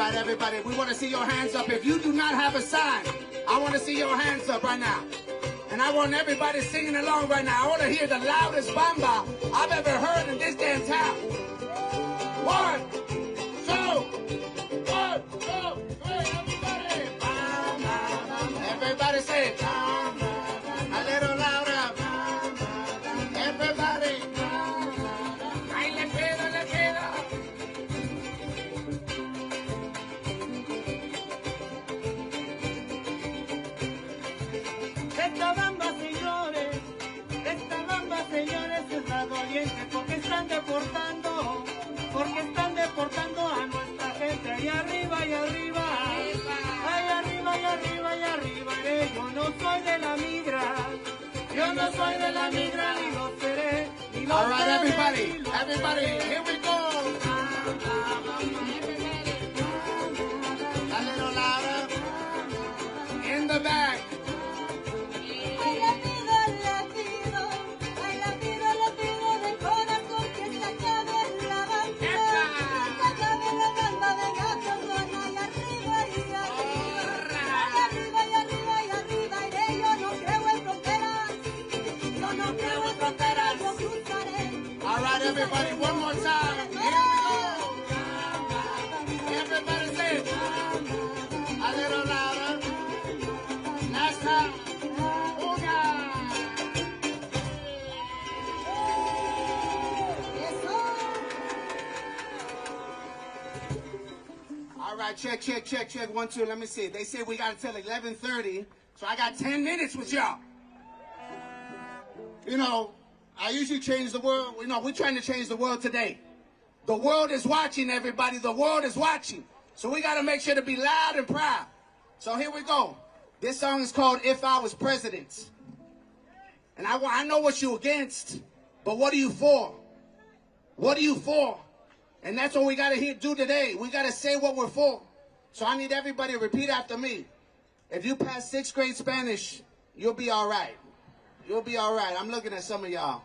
right, everybody, we want to see your hands up. If you do not have a sign, I want to see your hands up right now. And I want everybody singing along right now. I want to hear the loudest bamba I've ever heard in this damn town. 1, 2, 1, 2, 3, everybody. Everybody say it. A little louder. Everybody. Ay, le queda, le queda. Esta bamba, señores, es la doliente porque están deportando a nuestra gente ahí arriba y arriba, ahí arriba y arriba y arriba. Yo no soy de la migra, yo no soy de la migra, ni lo seré, ni lo seré. All right, everybody, here we go. A little louder. In the back. Everybody, one more time. Here we go. Everybody say it. A little louder. Last time. All right, check. 1, 2. Let me see. They say we got until 11:30, so I got 10 minutes with y'all. You know, I usually change the world. You know, we're trying to change the world today. The world is watching, everybody. The world is watching. So we got to make sure to be loud and proud. So here we go. This song is called If I Was President. And I know what you're against, but what are you for? What are you for? And that's what we got to do today. We got to say what we're for. So I need everybody to repeat after me. If you pass 6th grade Spanish, you'll be all right. You'll be all right. I'm looking at some of y'all.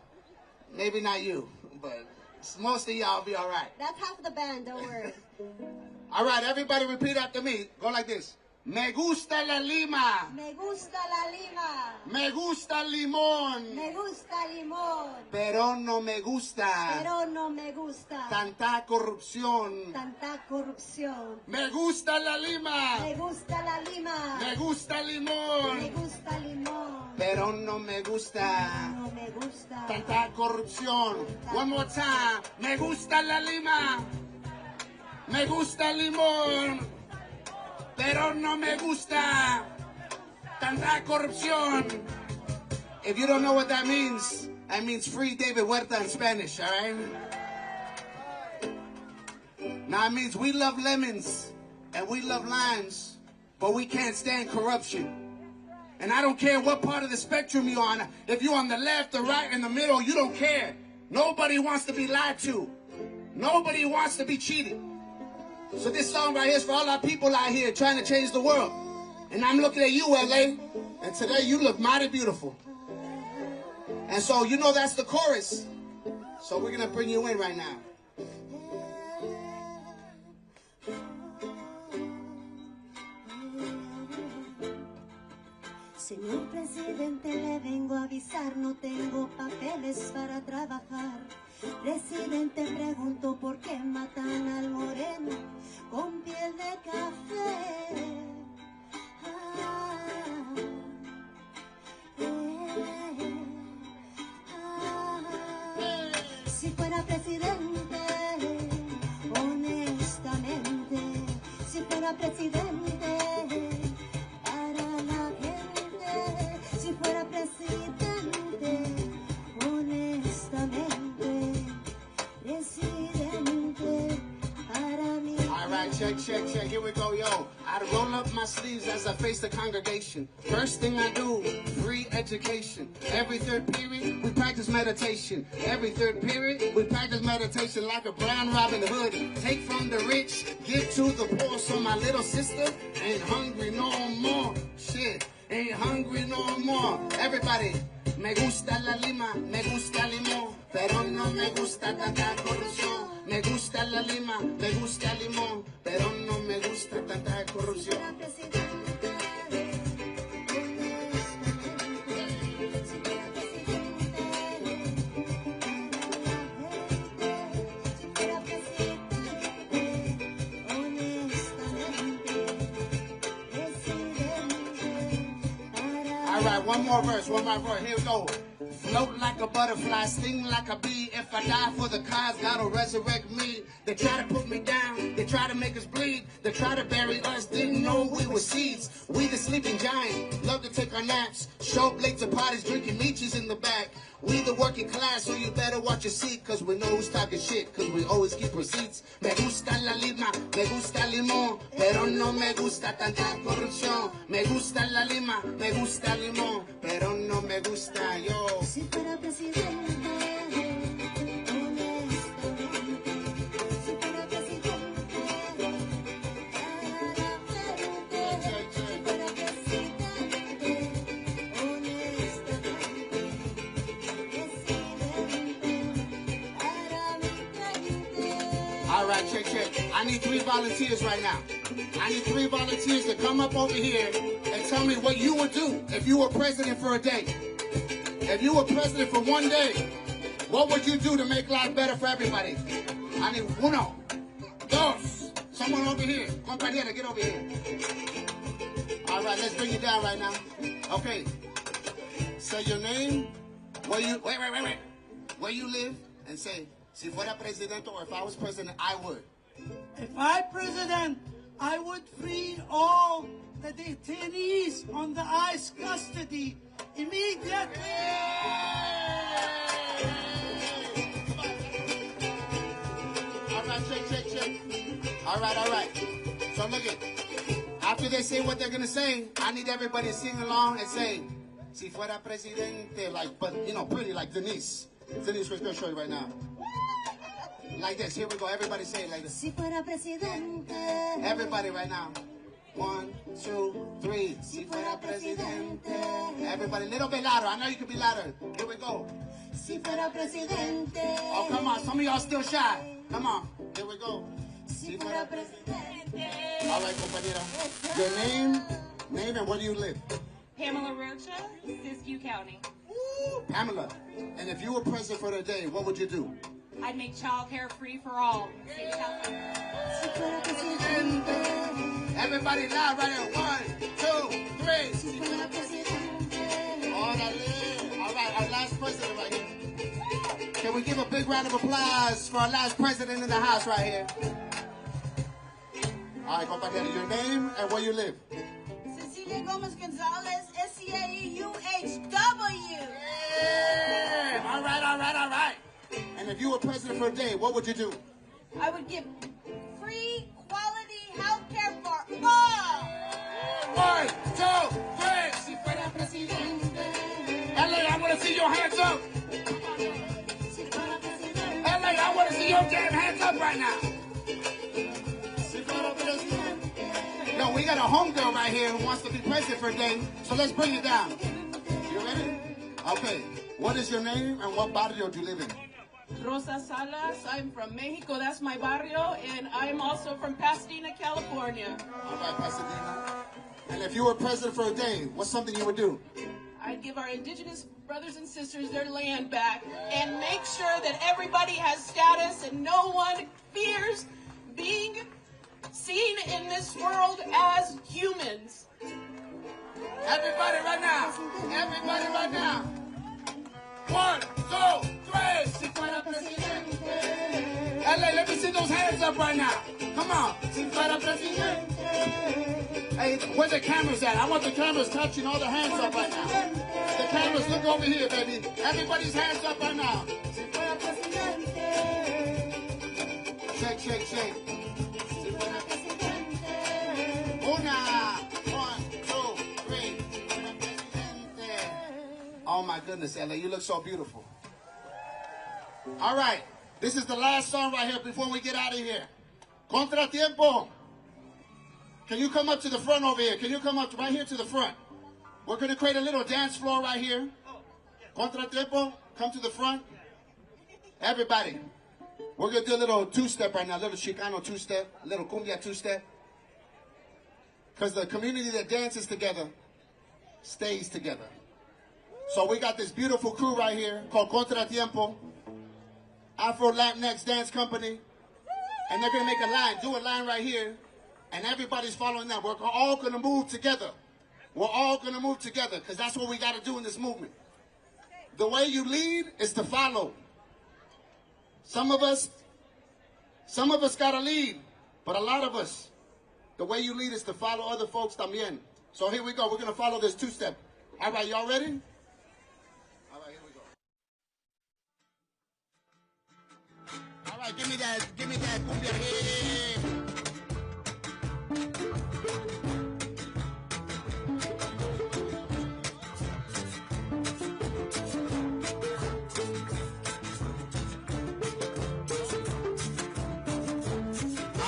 Maybe not you, but most of y'all will be all right. That's half the band, don't worry. All right, everybody repeat after me. Go like this. Me gusta la lima. Me gusta la lima. Me gusta el limón. Me gusta limón. Pero no me gusta. Pero no me gusta. Tanta corrupción. Tanta corrupción. Me gusta la lima. Me gusta la lima. Me gusta el limón. Me gusta limón. Pero no me gusta. No me gusta. Tanta corrupción. One more time. Me gusta la lima. Me gusta el limón. Pero no me gusta tanta corrupción. If you don't know what that means free David Huerta in Spanish, all right? Now it means we love lemons and we love limes, but we can't stand corruption. And I don't care what part of the spectrum you're on. If you're on the left, the right, in the middle, you don't care. Nobody wants to be lied to. Nobody wants to be cheated. So this song right here is for all our people out here trying to change the world. And I'm looking at you, LA, and today you look mighty beautiful. And so you know that's the chorus. So we're going to bring you in right now. Señor presidente, le vengo a avisar, no tengo papeles para trabajar. Presidente, pregunto por qué matan al moreno con piel de café. Si fuera presidente, honestamente, si fuera presidente, para la gente, si fuera presidente, honestamente, presidente, para mí. All right, check. Here we go, yo. I roll up my sleeves as I face the congregation. First thing I do, free education. Every third period, we practice meditation. Every third period, we practice meditation like a brown Robin Hood. Take from the rich, give to the poor. So my little sister ain't hungry no more. Shit, ain't hungry no more. Everybody, Me gusta la lima, me gusta el limón, pero no me gusta tanta corrupción. Me gusta la lima, me gusta el limón, pero no me gusta tanta corrupción. All right, one more verse, here we go. Float like a butterfly, sting like a bee. If I die for the cause, God will resurrect me. They try to put me down, they try to make us bleed. They try to bury us, didn't know we were seeds. We the sleeping giant, love to take our naps. Show up late to parties, drinking Nietzsche's in the back. We the working class, so you better watch your seat. Cause we know who's talking shit, cause we always keep receipts. Me gusta la lima, me gusta el limón, pero no me gusta tanta corrupción. Me gusta la lima, me gusta el limón, pero no me gusta yo. Si fuera presidente, All right, check. I need 3 volunteers right now. I need 3 volunteers to come up over here and tell me what you would do if you were president for a day. If you were president for one day, what would you do to make life better for everybody? I need 1, 2. Someone over here. Compañera, get over here. All right, let's bring you down right now. Okay. Say your name, where you, wait. Where you live, and say, si fuera presidente, or if I was president, I would. If I president, I would free all the detainees on the ICE custody immediately. All right, check. All right. So look it. After they say what they're gonna say, I need everybody to sing along and say, si fuera presidente, like, but you know, pretty like Denise. Denise, we're gonna show you right now. Like this. Here we go. Everybody say it like this. si fuera presidente, Everybody right now. 1, 2, 3. Si fuera presidente. Everybody, little bit louder. I know you can be louder. Here we go. si fuera presidente, Oh, come on. Some of y'all still shy. Come on. Here we go. si fuera presidente. All right, compañera. Your name, and where do you live? Pamela Rocha, SEIU County. Pamela. And if you were president for the day, what would you do? I'd make child care free for all. Si fuera presidente, Everybody loud right here. 1, 2, 3. si fuera presidente, All right, our last president right here. Can we give a big round of applause for our last president in the house right here? All right, compañera, your name and where you live. Cecilia Gomez Gonzalez, SEIU-USWW. Yeah. All right. And if you were president for a day, what would you do? I would give free quality health care for all. 1, 2, 3. Si fuera presidente. LA, I want to see your hands up. si fuera presidente, LA, I want to see your damn hands up right now. No, we got a homegirl right here who wants to be president for a day, so let's bring it down. You ready? Okay. What is your name and what barrio do you live in? Rosa Salas, I'm from Mexico, that's my barrio, and I'm also from Pasadena, California. All right, Pasadena. And if you were president for a day, what's something you would do? I'd give our indigenous brothers and sisters their land back and make sure that everybody has status and no one fears being seen in this world as humans. Everybody right now. 1, 2, 3. Si fuera presidente. LA, let me see those hands up right now. Come on. Si fuera presidente. Hey, where the cameras at? I want the cameras touching all the hands up right now. The cameras, look over here, baby. Everybody's hands up right now. Si fuera presidente. Shake. Si fuera presidente. 1, 2, 3. Oh my goodness, LA, you look so beautiful. All right, this is the last song right here before we get out of here. Contratiempo. Can you come up to the front over here? Can you come up right here to the front? We're going to create a little dance floor right here. Contratiempo, come to the front. Everybody. We're going to do a little two-step right now, a little Chicano two-step, a little cumbia two-step. Because the community that dances together stays together. So we got this beautiful crew right here called Contratiempo, Afro Latinx Dance Company. And they're going to make a line, do a line right here. And everybody's following that. We're all going to move together. We're all going to move together because that's what we got to do in this movement. The way you lead is to follow. Some of us got to lead, but a lot of us, the way you lead is to follow other folks también. So here we go. We're going to follow this two-step. All right, y'all ready? All right, here we go. All right, give me that cumbia. Hey.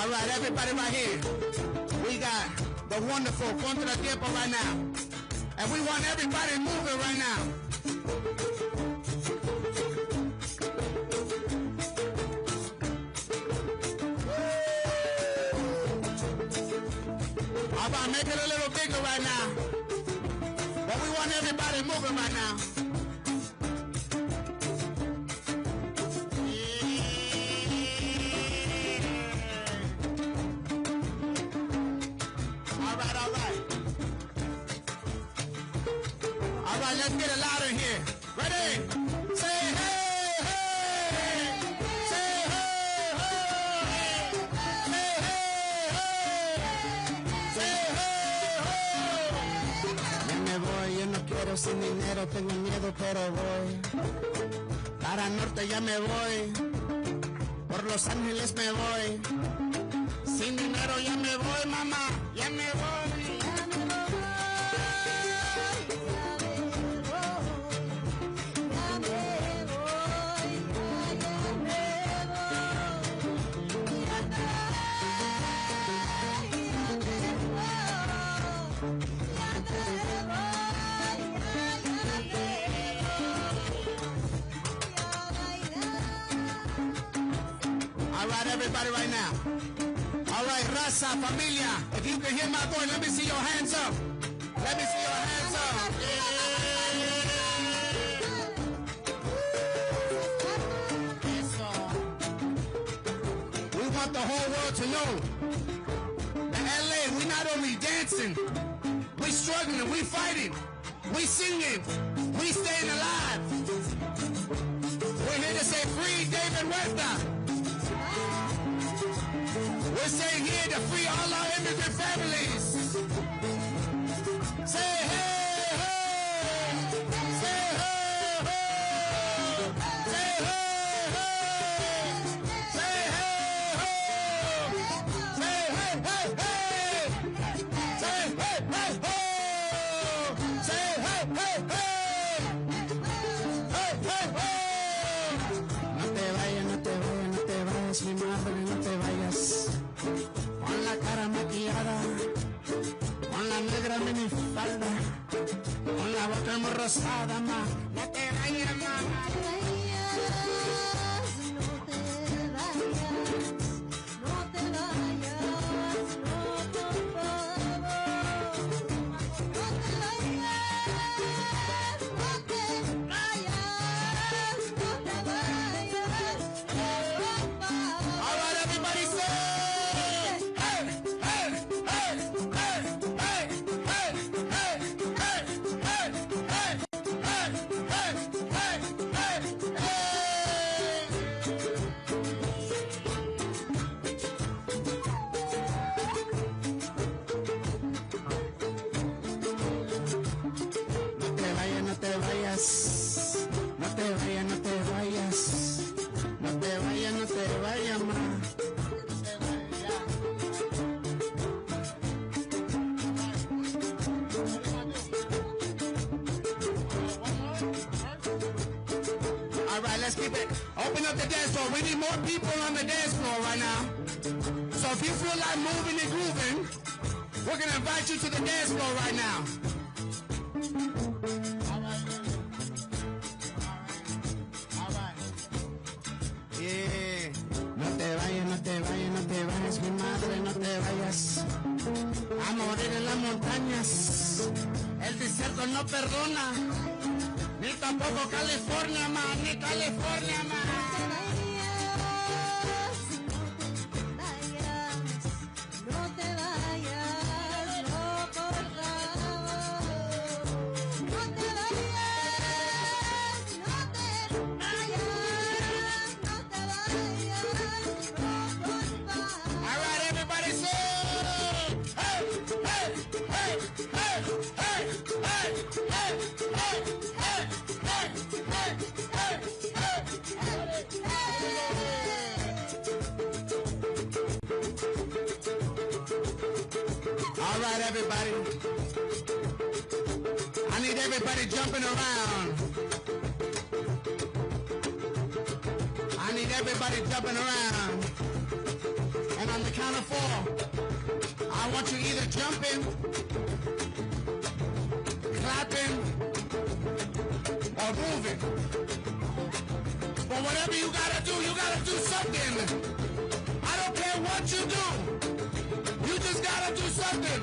All right, everybody right here. We got the wonderful Contratiempo right now. And we want everybody moving right now. All right, make it a little bigger right now. But we want everybody moving right now. Let's get it louder in here. Ready? Say hey, hey. Say hey, hey. Say hey, hey. Say hey, hey. Ya me voy, yo no quiero sin dinero, tengo miedo pero voy. Para norte ya me voy, por Los Ángeles me voy. Sin dinero ya me voy, mamá, ya me voy. Everybody right now. All right, raza, familia. If you can hear my voice, let me see your hands up. Let me see your hands up. Yeah. We want the whole world to know that LA, we not only dancing, we struggling, we fighting, we singing, we staying alive. We're here to say free David Huerta. We're saying here to free all our immigrant families. Say hey, hey. Say hey, hey. Say hey, hey. Say hey, hey. Say hey, hey, hey. Say hey, hey, hey. Say hey, hey, hey. Hey, hey, hey. No te vayas, no te vayas, no te vayas, mi madre, no te vayas. Con la cara maquillada, con la negra minifalda, con la boca muy rosada, ma. No te vayas, mamá. Let's keep it. Open up the dance floor. We need more people on the dance floor right now. So if you feel like moving and grooving, we're going to invite you to the dance floor right now. montañas, el desierto no perdona, ni tampoco California, man, ni California, man. All right, everybody. I need everybody jumping around. I need everybody jumping around. And on the count of 4, I want you either jumping, clapping, or moving. But whatever you gotta do something. I don't care what you do. You just gotta do something.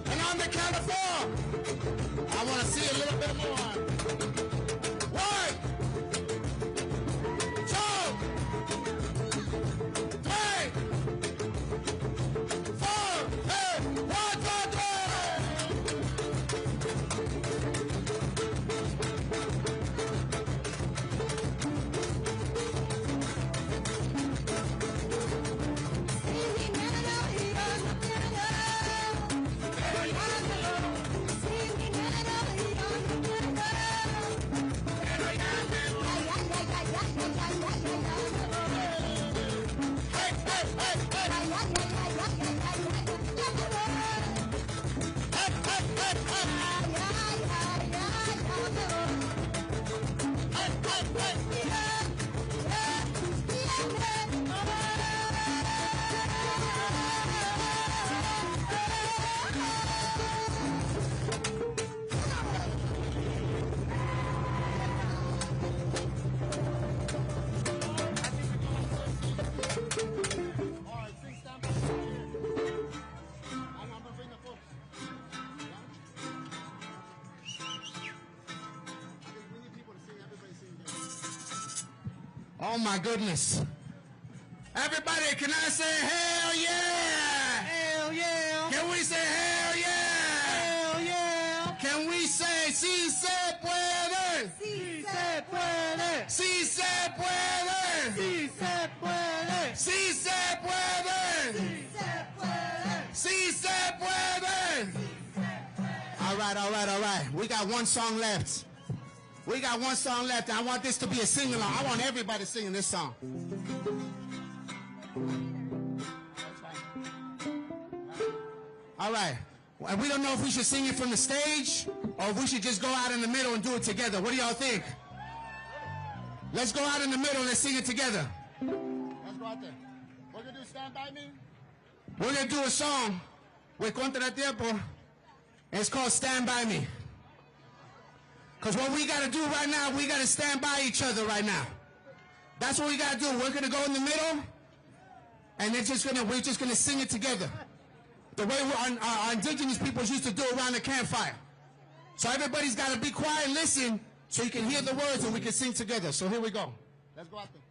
And on the count of 4, I want to see a little bit more. 1, 2, 3, 4. Hey, 1, 2, 3. Oh my goodness. Everybody, can I say hell yeah? Hell yeah! Can we say hell yeah? Hell yeah! Can we say si se puede? Sí se puede! Si se puede? Sí se puede! Si se puede? Si se puede? All right. We got one song left. I want this to be a sing-along. I want everybody singing this song. All right. And we don't know if we should sing it from the stage or if we should just go out in the middle and do it together. What do y'all think? Let's go out in the middle and let's sing it together. Let's go out there. We're going to do Stand By Me. We're going to do a song with Contratiempo. It's called Stand By Me. Because what we got to do right now, we got to stand by each other right now. That's what we got to do. We're going to go in the middle, and we're just going to sing it together. The way our indigenous peoples used to do around the campfire. So everybody's got to be quiet and listen so you can hear the words and we can sing together. So here we go. Let's go out there.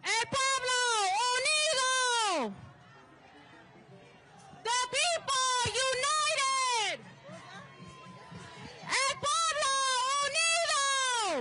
El pueblo unido. The people united. El pueblo unido.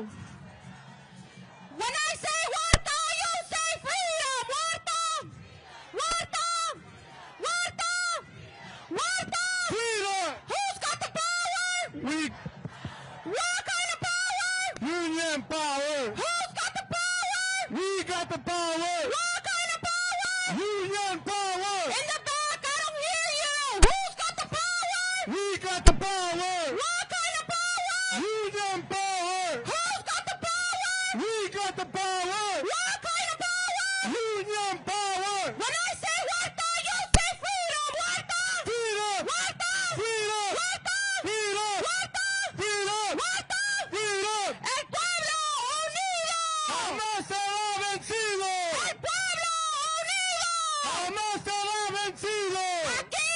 vencido. Aquí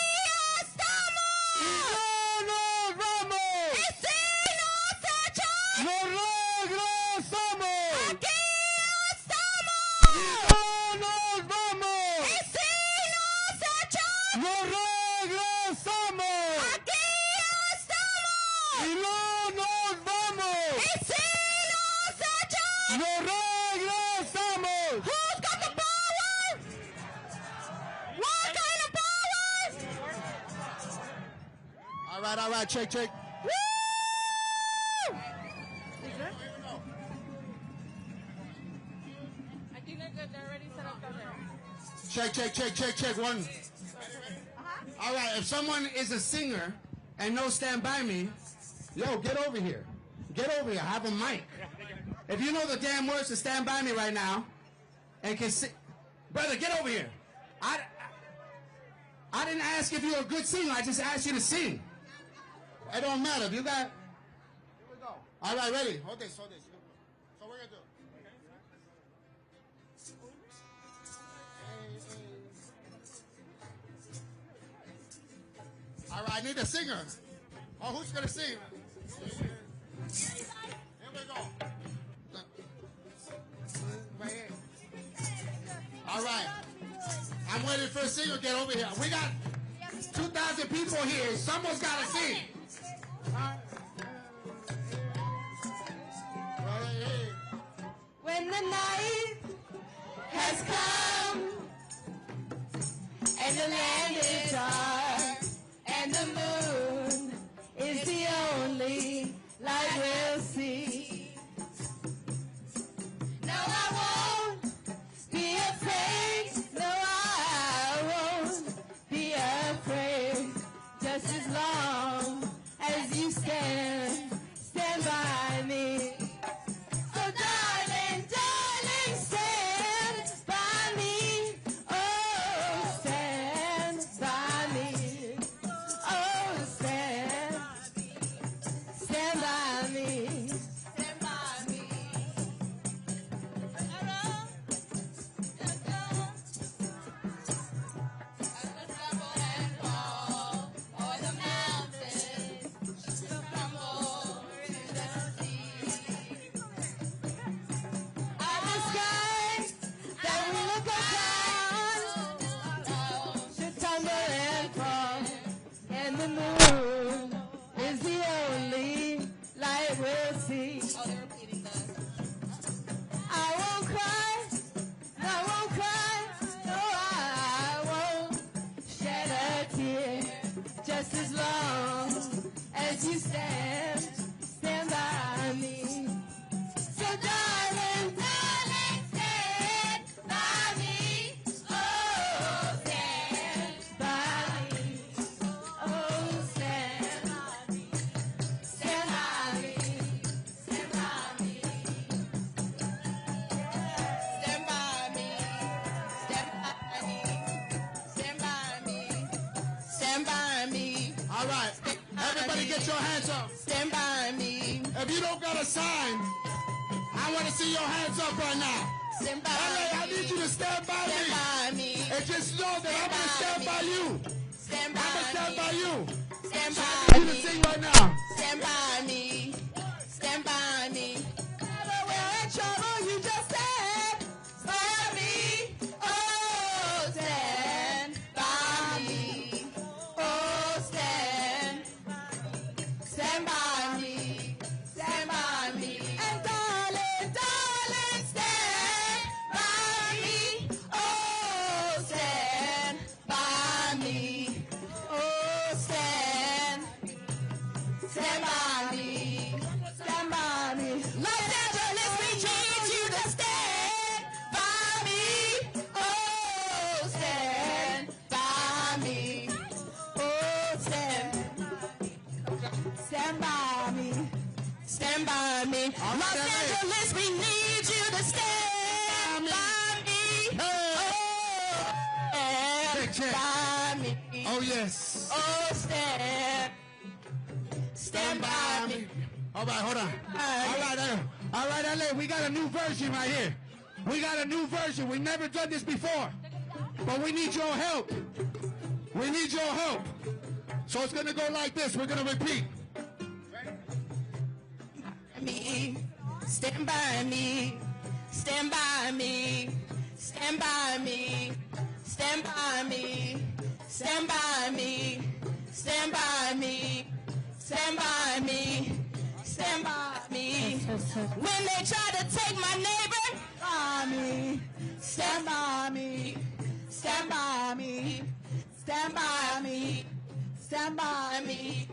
estamos. Y no nos vamos. Y si nos echan, No regresamos. aquí estamos. Y no nos vamos. Y si nos echan, No regresamos. aquí estamos. Y no nos vamos. Y si nos echan, No regresamos. who's got the power? What kind of power? All right, check. Woo! I think they're good. They're already set up down there. Check, one. All right, if someone is a singer and no Stand By Me, yo, get over here. I have a mic. If you know the damn words to Stand By Me right now, and can sing, brother, get over here. I didn't ask if you're a good singer. I just asked you to sing. It don't matter. If you got... Here we go. All right, ready? Hold this. So we're going to do... All right, I need a singer. Oh, who's going to sing? Here we go. Right here. All right. I'm waiting for a singer to get over here. We got 2,000 people here. Someone's got to sing. When the night has come and the land is dark and the moon is the only light we'll see. No, I won't be afraid. No, I won't be afraid. Just as long as you stand by me. So darling, stand by me. Oh, stand by me. Oh, stand by me. Stand by me. As the stumble and fall, o'er the mountains, to crumble to the sea. At the sky that we look upon should tumble and fall, and the moon is the only light we'll see. I won't cry, no, I won't shed a tear, just as long as you stand by me. So darling, stand by me. Oh, stand by me. Oh, stand by me. Stand by me. Stand by me. Stand by me. Stand by me. Stand by me. Stand by me. All right, everybody get your hands up. Stand by me. If you don't got a sign, I want to see your hands up right now. Stand by LA, I me. need you to stand by Stand me. by me. And just know that I'm going to stand by you. Stand I'm going to by stand me. by you. Stand So by I need you to me. sing right now. Stand by me. Stand by me. Never we're in trouble, you just stand by me. Oh, stand by me. Oh, stand by me. Stand by me. And darling, stand by me. Oh, stand by me. Oh, stand by me. Stand by me. Los Angeles, we need you to stand by me. Oh, stand by me. Oh, stand by me. Stand by me. Los Angeles, we need you to stand by me. Oh, stand by me. Oh, yes. Oh, stand by me. All right, hold on. All right, LA, we got a new version right here. We got a new version. We've never done this before. But we need your help. We need your help. So it's going to go like this. We're going to repeat. Me, stand by me, stand by me, stand by me, stand by me, stand by me, stand by me, stand by me, stand by me. When they try to take my neighbor, by me, stand by me, stand by me, stand by me, stand by me,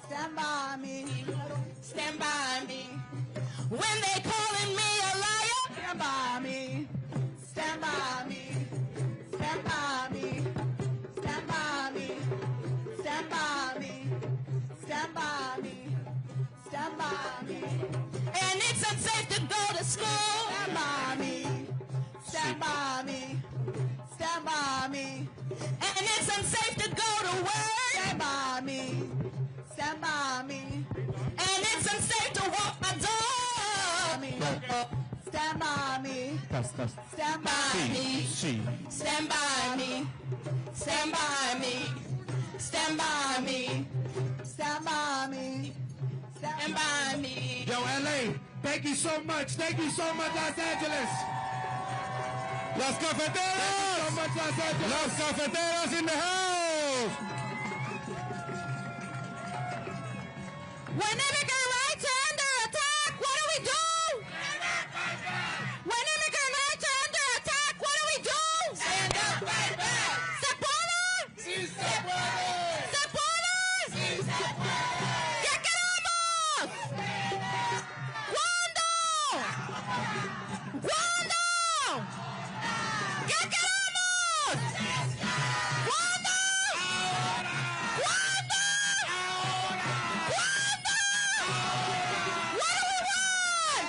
stand by me, stand by me. When they calling me a liar, stand by me, stand by me, stand by me, stand by me, stand by me, stand by me, stand by me. And it's unsafe to go to school. Stand by me, stand by me, stand by me. And it's unsafe to go to work. Stand by me, stand by me. And it's unsafe to walk my dog. Stand by me. Stand by me. Stand by me. Stand by me. Stand by me. Stand by me. Stand by me. Yo, LA, thank you so much. Thank you so much, Los Angeles. Los Cafeteros. Thank you so much, Los Angeles. Los Cafeteros in the house. When immigrant rights are under attack, what do we do? When immigrant rights are under attack, what do we do? Stand up, fight back. ¿Se puede? Sí, se puede. ¿Se puede? Sí, se puede. ¿Qué queremos? ¿Cuándo? ¿Cuándo? ¿Qué queremos? ¿Cuándo? Ahora. ¿Cuándo? Ahora. ¿Cuándo? What do we want?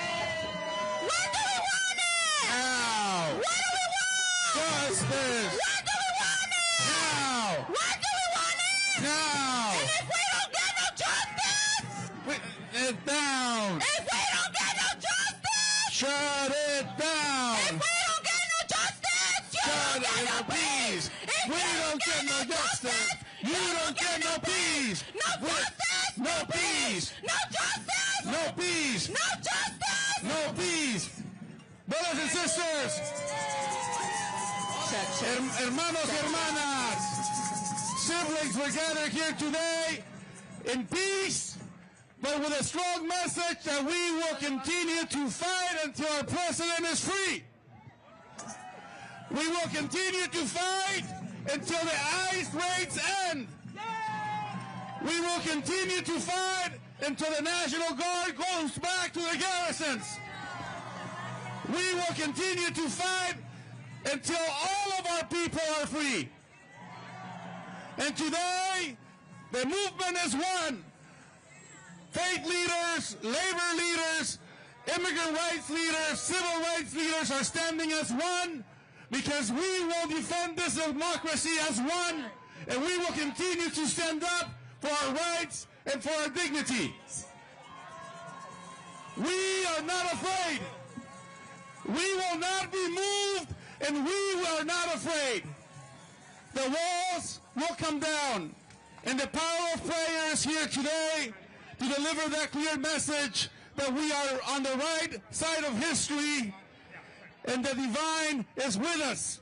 When do we want it? Now. What do we want? Justice. When do we want it? Now. When do we want it? Now. And if we don't get no justice, It down. if we don't get no justice, Shut it down. if we don't get no justice, you don't get no peace. If We you don't get no justice. You don't get no peace. No justice, No peace. no justice, No peace. no justice. No peace. Brothers and sisters. Hermanos y hermanas. Siblings, we're gathered here today in peace, but with a strong message that we will continue to fight until our president is free. We will continue to fight until the ICE raids end. We will continue to fight until the National Guard goes back to the garrisons. We will continue to fight until all of our people are free. And today, the movement is one. Faith leaders, labor leaders, immigrant rights leaders, civil rights leaders are standing as one because we will defend this democracy as one, and we will continue to stand up for our rights and for our dignity. We are not afraid. We will not be moved, and we are not afraid. The walls will come down, and the power of prayer is here today to deliver that clear message that we are on the right side of history, and the divine is with us.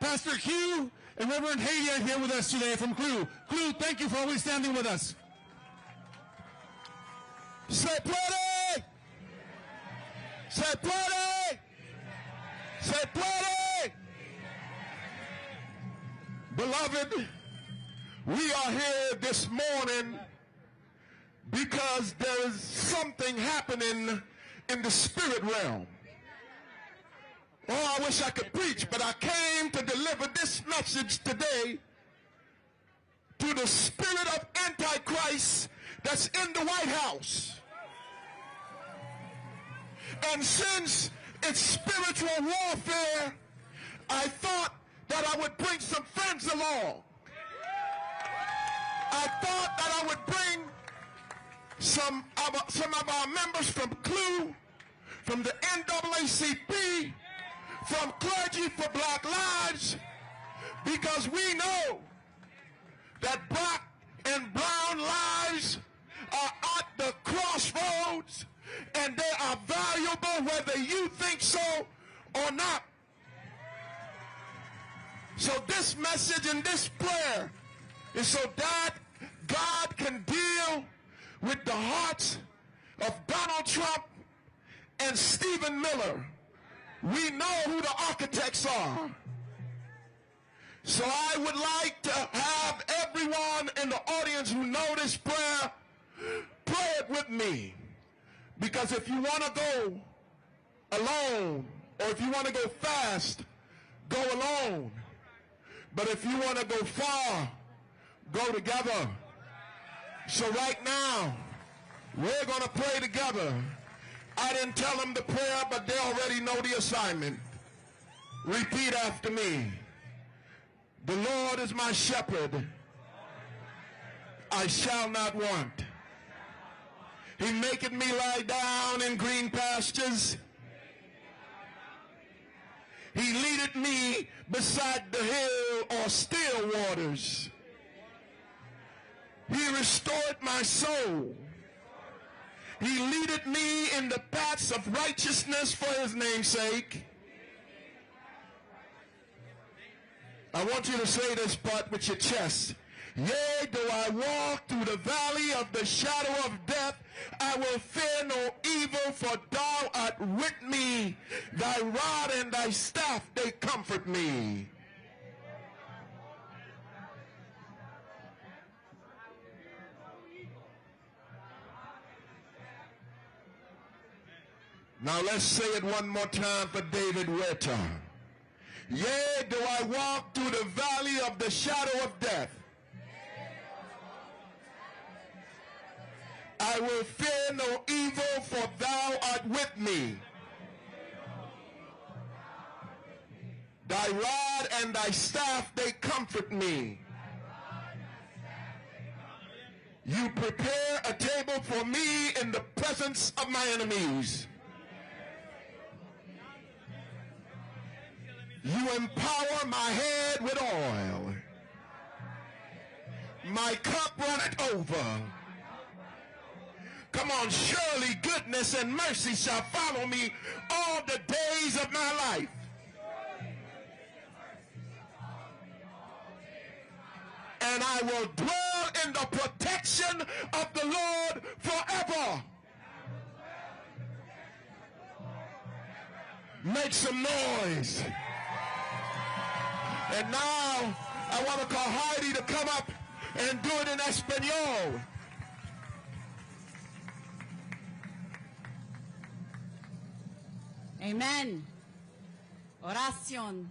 Pastor Q and Reverend Haley are here with us today from Crew. Crew, thank you for always standing with us. Se puede! Se puede! Se puede! Beloved, we are here this morning because there is something happening in the spirit realm. Oh, I wish I could preach, but I came to deliver this message today to the spirit of Antichrist that's in the White House. And since it's spiritual warfare, I thought that I would bring some friends along. I thought that I would bring some of our members from CLU, from the NAACP, from Clergy for Black Lives, because we know that black and brown lives are at the crossroads, and they are valuable whether you think so or not. So this message and this prayer is so that God can deal with the hearts of Donald Trump and Stephen Miller. We know who the architects are. So I would like to have everyone in the audience who know this prayer, pray it with me. Because if you want to go alone, or if you want to go fast, go alone. But if you want to go far, go together. So right now, we're going to pray together. I didn't tell them the prayer, but they already know the assignment. Repeat after me. The Lord is my shepherd. I shall not want. He maketh me lie down in green pastures. He leadeth me beside the hill or still waters. He restored my soul. He leadeth me in the paths of righteousness for his name's sake. I want you to say this part with your chest. Yea, though I walk through the valley of the shadow of death, I will fear no evil, for thou art with me. Thy rod and thy staff, they comfort me. Now let's say it one more time for David Huerta. Yea, though I walk through the valley of the shadow of death, I will fear no evil, for thou art with me. Thy rod and thy staff, they comfort me. You prepare a table for me in the presence of my enemies. You empower my head with oil. My cup runneth over. Come on, surely goodness and mercy shall follow me all the days of my life. And I will dwell in the protection of the Lord forever. Make some noise. And now I want to call Heidi to come up and do it in Espanol. Amen. Oración.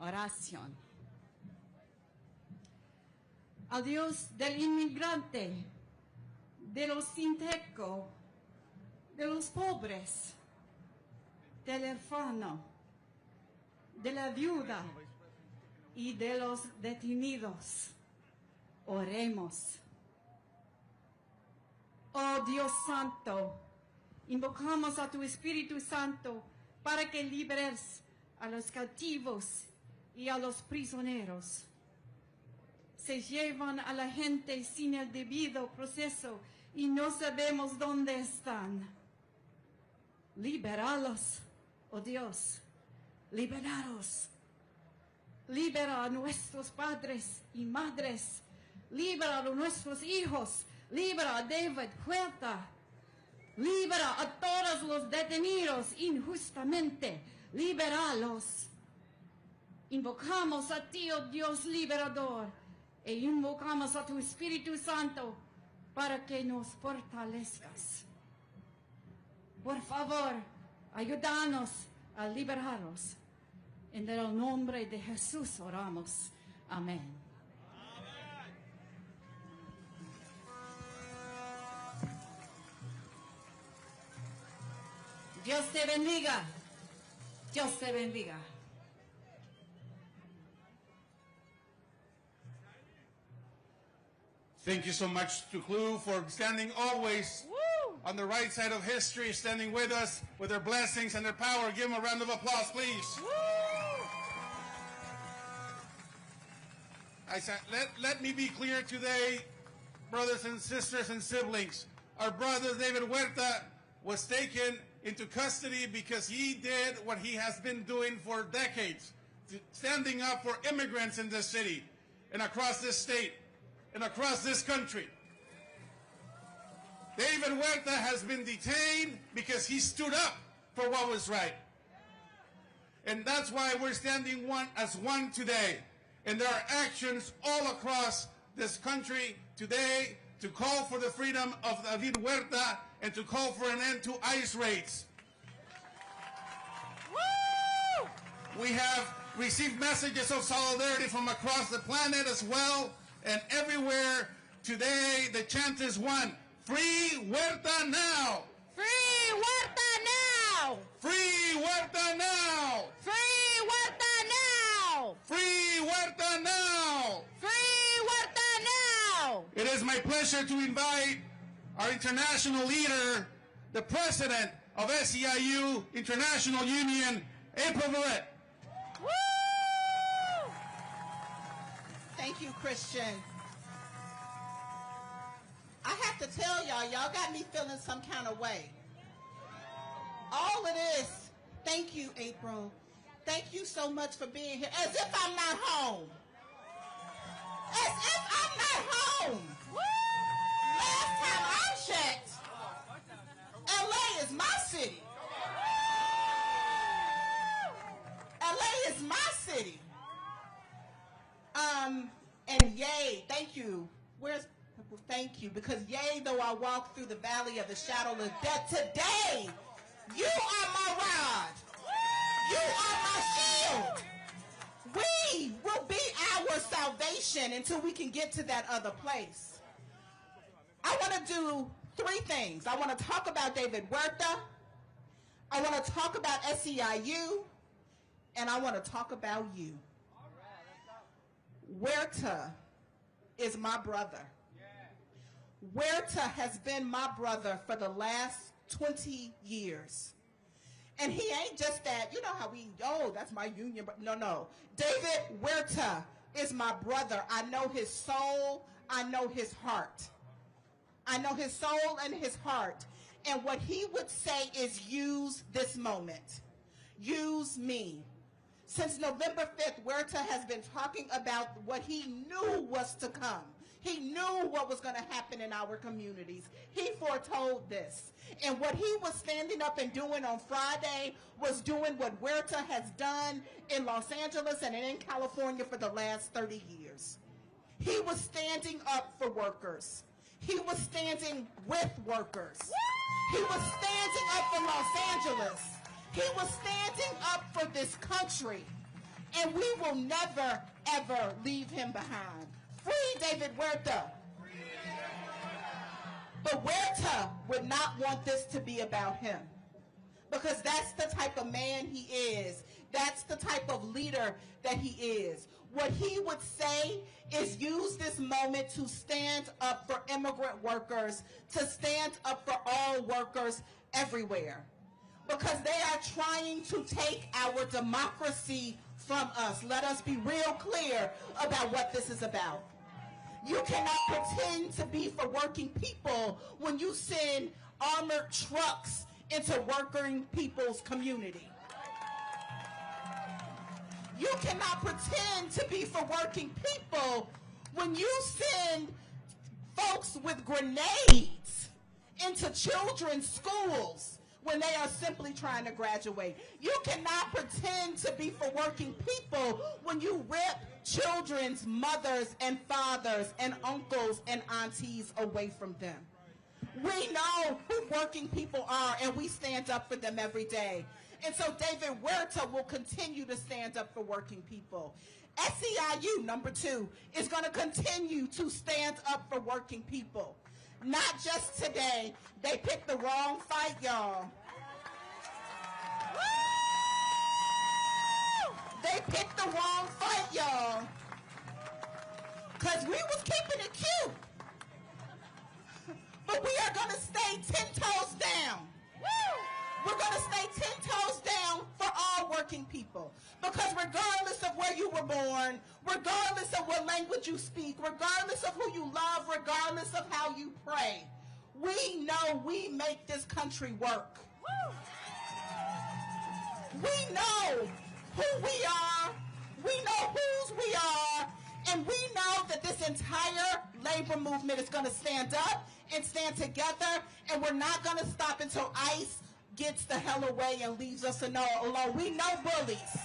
Oración. Al Dios del inmigrante, de los sin techo, de los pobres, del huérfano, de la viuda y de los detenidos, oremos. Oh Dios Santo, invocamos a tu Espíritu Santo para que liberes a los cautivos y a los prisioneros. Se llevan a la gente sin el debido proceso y no sabemos dónde están. Libéralos, oh Dios, libéralos. Libera a nuestros padres y madres. Libera a nuestros hijos. Libera a David Huerta. Libera a todos los detenidos injustamente. Libéralos. Invocamos a ti, oh Dios liberador, e invocamos a tu Espíritu Santo para que nos fortalezcas. Por favor, ayúdanos a liberarlos. En el nombre de Jesús oramos. Amén. Dios te bendiga. Dios te bendiga. Thank you so much to CLU for standing always on the right side of history, standing with us with their blessings and their power. Give them a round of applause, please. let me be clear today, brothers and sisters and siblings. Our brother David Huerta was taken into custody because he did what he has been doing for decades, standing up for immigrants in this city and across this state and across this country. David Huerta has been detained because he stood up for what was right. And that's why we're standing as one today. And there are actions all across this country today to call for the freedom of David Huerta and to call for an end to ICE raids. Woo! We have received messages of solidarity from across the planet as well, and everywhere today the chant is one: Free Huerta now! Free Huerta now! Free Huerta now! Free Huerta now! Free Huerta now! Free Huerta now! It is my pleasure to invite our international leader, the president of SEIU International Union, April Barrett. Woo! Thank you, Christian. I have to tell y'all got me feeling some kind of way. All it is, thank you, April. Thank you so much for being here. As if I'm not home. As if I'm not home. Woo! Last time I checked, LA is my city. LA is my city. And yay, thank you. Thank you, because yea, though I walk through the valley of the shadow of death, today, you are my rod. You are my shield. We will be our salvation until we can get to that other place. I want to do three things. I want to talk about David Huerta. I want to talk about SEIU. And I want to talk about you. Huerta is my brother. Huerta has been my brother for the last 20 years. And he ain't just that, you know how that's my union, but no. David Huerta is my brother. I know his soul. I know his heart. I know his soul and his heart. And what he would say is use this moment. Use me. Since November 5th, Huerta has been talking about what he knew was to come. He knew what was going to happen in our communities. He foretold this. And what he was standing up and doing on Friday was doing what Huerta has done in Los Angeles and in California for the last 30 years. He was standing up for workers. He was standing with workers. He was standing up for Los Angeles. He was standing up for this country. And we will never, ever leave him behind. Free David Huerta. But Huerta would not want this to be about him, because that's the type of man he is. That's the type of leader that he is. What he would say is use this moment to stand up for immigrant workers, to stand up for all workers everywhere, because they are trying to take our democracy from us. Let us be real clear about what this is about. You cannot pretend to be for working people when you send armored trucks into working people's community. You cannot pretend to be for working people when you send folks with grenades into children's schools when they are simply trying to graduate. You cannot pretend to be for working people when you rip children's mothers and fathers and uncles and aunties away from them. We know who working people are, and we stand up for them every day. And so David Huerta will continue to stand up for working people. SEIU, number 2, is going to continue to stand up for working people. Not just today. They picked the wrong fight, y'all. They picked the wrong fight, y'all. Because we was keeping it cute. But we are going to stay 10 toes down. We're going to stay 10 toes down for all working people. Because regardless of where you were born, regardless of what language you speak, regardless of who you love, regardless of how you pray, we know we make this country work. We know who we are, we know whose we are, and we know that this entire labor movement is going to stand up and stand together, and we're not going to stop until ICE gets the hell away and leaves us alone. We know bullies.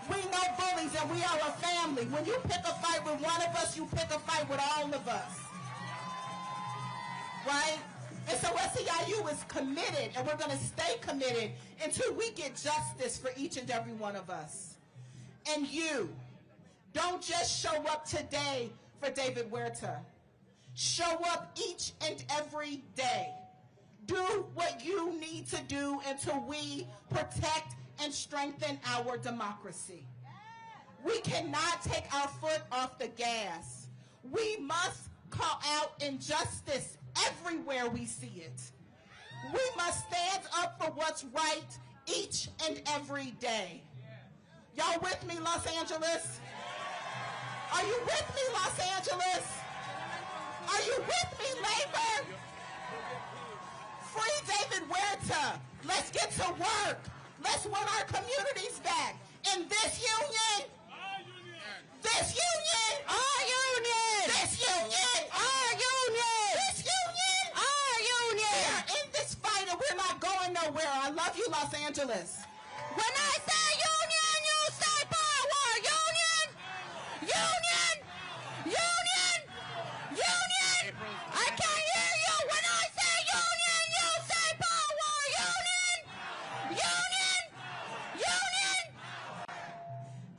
We know bullies, and we are a family. When you pick a fight with one of us, you pick a fight with all of us. Right? And so SEIU is committed, and we're going to stay committed until we get justice for each and every one of us. And you, don't just show up today for David Huerta. Show up each and every day. Do what you need to do until we protect and strengthen our democracy. We cannot take our foot off the gas. We must call out injustice everywhere we see it. We must stand up for what's right each and every day. Y'all with me, Los Angeles? Are you with me, Los Angeles? Are you with me, labor? Free David Huerta. Let's get to work. Let's win our communities back. And this union, this union, our union, this union, our union, this union, our union. We are in this fight and we're not going nowhere. I love you, Los Angeles. When I say union, you say power. Union, union, union, union. I can't hear you. When I say union, you say power. Union, union, union.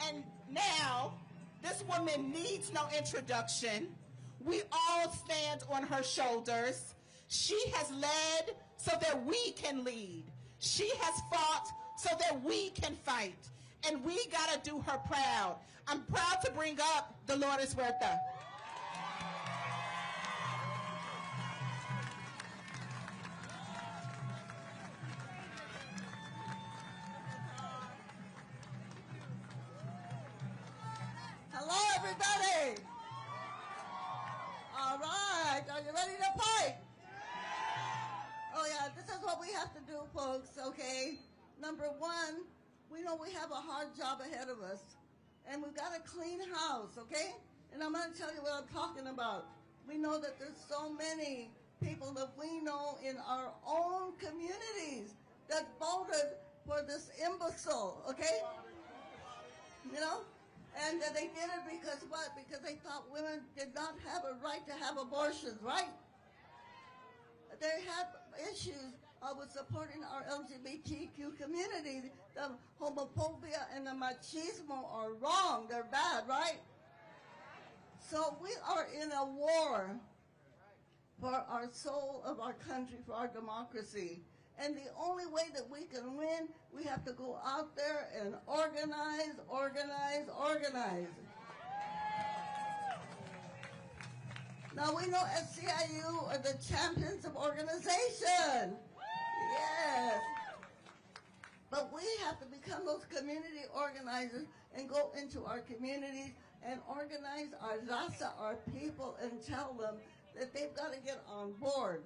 And now, this woman needs no introduction. We all stand on her shoulders. She has led so that we can lead. She has fought so that we can fight. And we got to do her proud. I'm proud to bring up Dolores Huerta. Hello, everybody. All right, are you ready to fight? Oh yeah, this is what we have to do, folks, okay? Number one, we know we have a hard job ahead of us, and we've got a clean house, okay? And I'm gonna tell you what I'm talking about. We know that there's so many people that we know in our own communities that voted for this imbecile, okay? You know? And they did it because what? Because they thought women did not have a right to have abortions, right? They have issues with supporting our LGBTQ community. The homophobia and the machismo are wrong. They're bad, right? So we are in a war for our soul of our country, for our democracy. And the only way that we can win, we have to go out there and organize, organize, organize. Now we know SEIU are the champions of organization. Yes. But we have to become those community organizers and go into our communities and organize our raza, our people, and tell them that they've got to get on board.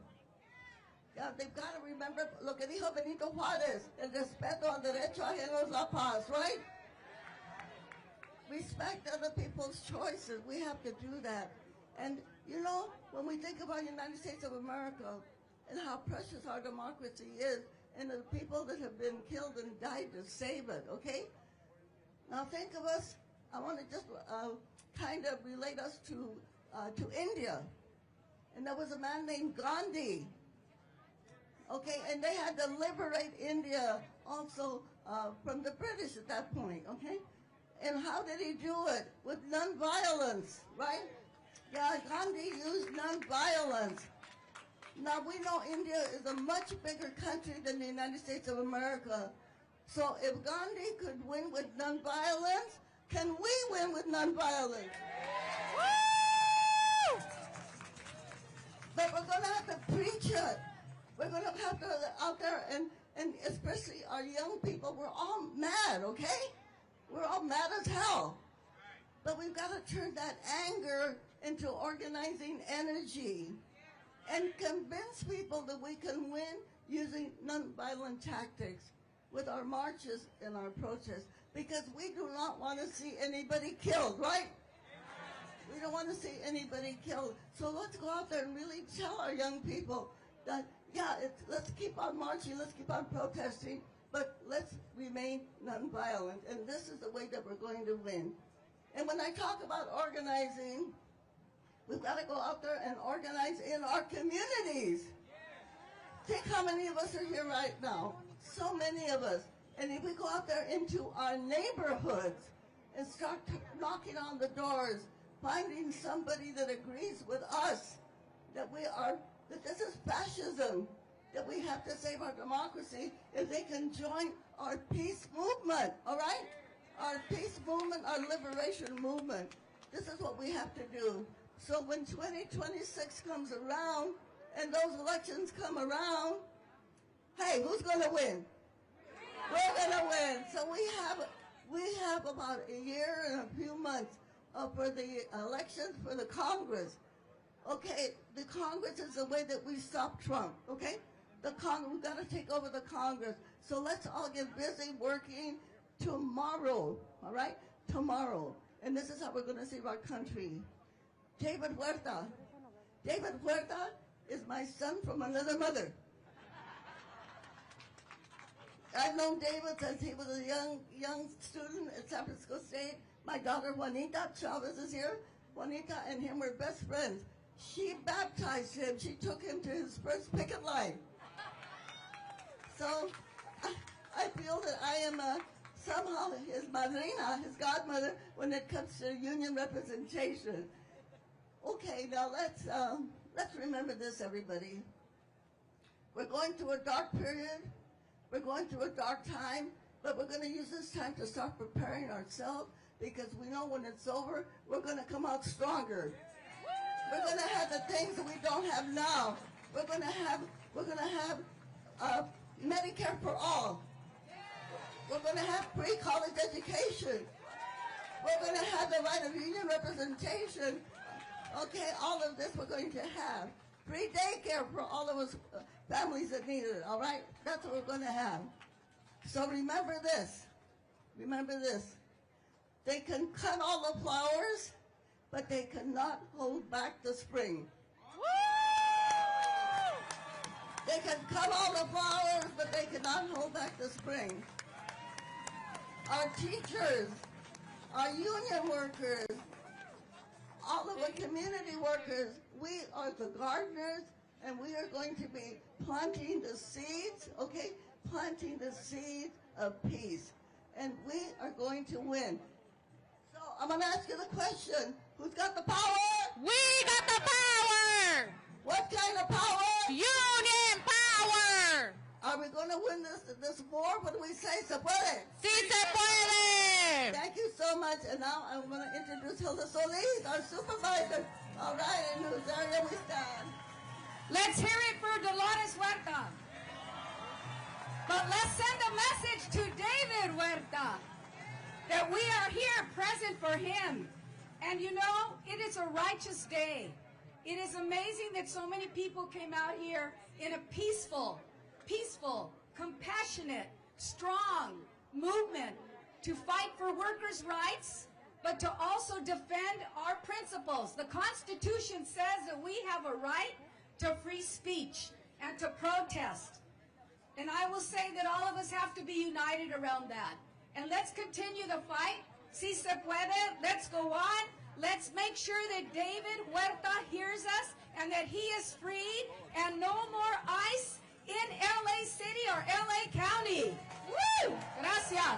Yeah, they've got to remember lo que dijo Benito Juárez, el respeto al derecho ajeno es la paz, right? Respect other people's choices. We have to do that. And, you know, when we think about the United States of America and how precious our democracy is and the people that have been killed and died to save it, okay? Now think of us, I want to just kind of relate us to India. And there was a man named Gandhi. Okay, and they had to liberate India also from the British at that point, okay? And how did he do it? With nonviolence, right? Yeah, Gandhi used nonviolence. Now, we know India is a much bigger country than the United States of America. So if Gandhi could win with nonviolence, can we win with nonviolence? Woo! But we're going to have to preach it. We're going to have to out there and and especially our young people, we're all mad, okay? We're all mad as hell. But we've got to turn that anger into organizing energy and convince people that we can win using nonviolent tactics with our marches and our protests, because we do not want to see anybody killed, right? We don't want to see anybody killed. So let's go out there and really tell our young people that, yeah, let's keep on marching, let's keep on protesting, but let's remain nonviolent. And this is the way that we're going to win. And when I talk about organizing, we've got to go out there and organize in our communities. Think how many of us are here right now. So many of us. And if we go out there into our neighborhoods and start knocking on the doors, finding somebody that agrees with us, that this is fascism, that we have to save our democracy, if they can join our peace movement, all right? Our peace movement, our liberation movement. This is what we have to do. So when 2026 comes around and those elections come around, hey, who's going to win? We're going to win. So we have about a year and a few months for the elections for the Congress. Okay, the Congress is the way that we stop Trump, okay? We've got to take over the Congress. So let's all get busy working tomorrow, all right? Tomorrow. And this is how we're going to save our country. David Huerta. David Huerta is my son from another mother. I've known David since he was a young student at San Francisco State. My daughter Juanita Chavez is here. Juanita and him were best friends. She baptized him. She took him to his first picket line. So I feel that I am somehow his madrina, his godmother, when it comes to union representation. Okay, now let's remember this, everybody. We're going through a dark period. We're going through a dark time, but we're going to use this time to start preparing ourselves, because we know when it's over, we're going to come out stronger. We're going to have the things that we don't have now. We're going to have Medicare for all. We're going to have free college education. We're going to have the right of union representation. Okay, all of this we're going to have. Free daycare for all of us families that need it, all right? That's what we're going to have. So remember this. Remember this. They can cut all the flowers, but they cannot hold back the spring. They can cut all the flowers, but they cannot hold back the spring. Our teachers, our union workers, all of the community workers, we are the gardeners, and we are going to be planting the seeds, okay? Planting the seeds of peace. And we are going to win. So I'm going to ask you the question. Who's got the power? We got the power! What kind of power? Union power! Are we going to win this war? What do we say? Se puede. Sí se puede! Thank you so much. And now I'm going to introduce Hilda Solis, our supervisor. All right, in whose area we stand. Let's hear it for Dolores Huerta. But let's send a message to David Huerta that we are here present for him. And you know, it is a righteous day. It is amazing that so many people came out here in a peaceful, compassionate, strong movement to fight for workers' rights, but to also defend our principles. The Constitution says that we have a right to free speech and to protest. And I will say that all of us have to be united around that. And let's continue the fight. Si se puede. Let's go on. Let's make sure that David Huerta hears us and that he is freed, and no more ICE in LA City or LA County. Woo! Gracias.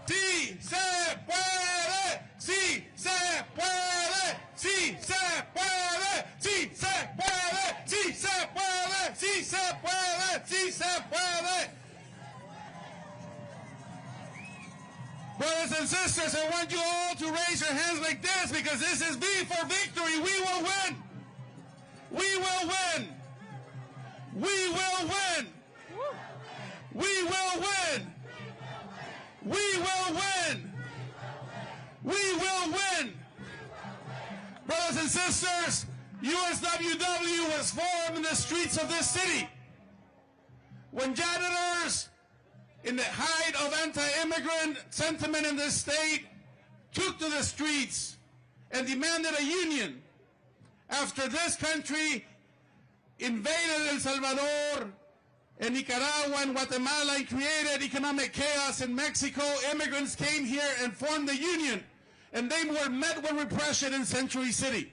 Sí se puede, sí se puede, sí se puede, sí se puede, sí se puede, sí se puede, sí se puede. Brothers and sisters, I want you all to raise your hands like this, because this is V for victory. We will win. We will win. We will win. We will win. We will win. We will win. Brothers and sisters, USWW was formed in the streets of this city. When janitors, in the height of anti-immigrant sentiment in this state, took to the streets and demanded a union after this country invaded El Salvador and Nicaragua and Guatemala and created economic chaos in Mexico, immigrants came here and formed the union, and they were met with repression in Century City.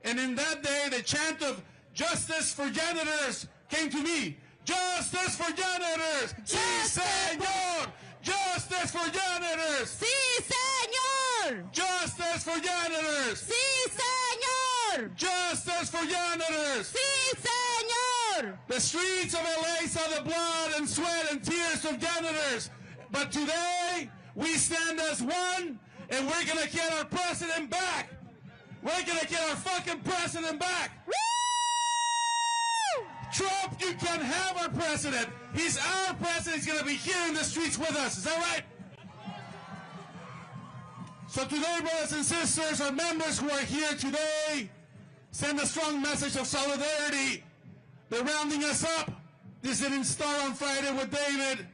And in that day, the chant of justice for janitors came to me. Justice for janitors! Sí, señor! Justice for janitors! Sí, señor! Justice for janitors! Sí, señor! Justice for janitors! Sí, señor! The streets of LA saw the blood and sweat and tears of janitors. But today, we stand as one, and we're going to get our president back. We're going to get our fucking president back. Woo! Trump, you can have our president. He's our president. He's going to be here in the streets with us. Is that right? So today, brothers and sisters, our members who are here today send a strong message of solidarity. They're rounding us up. This didn't start on Friday with David.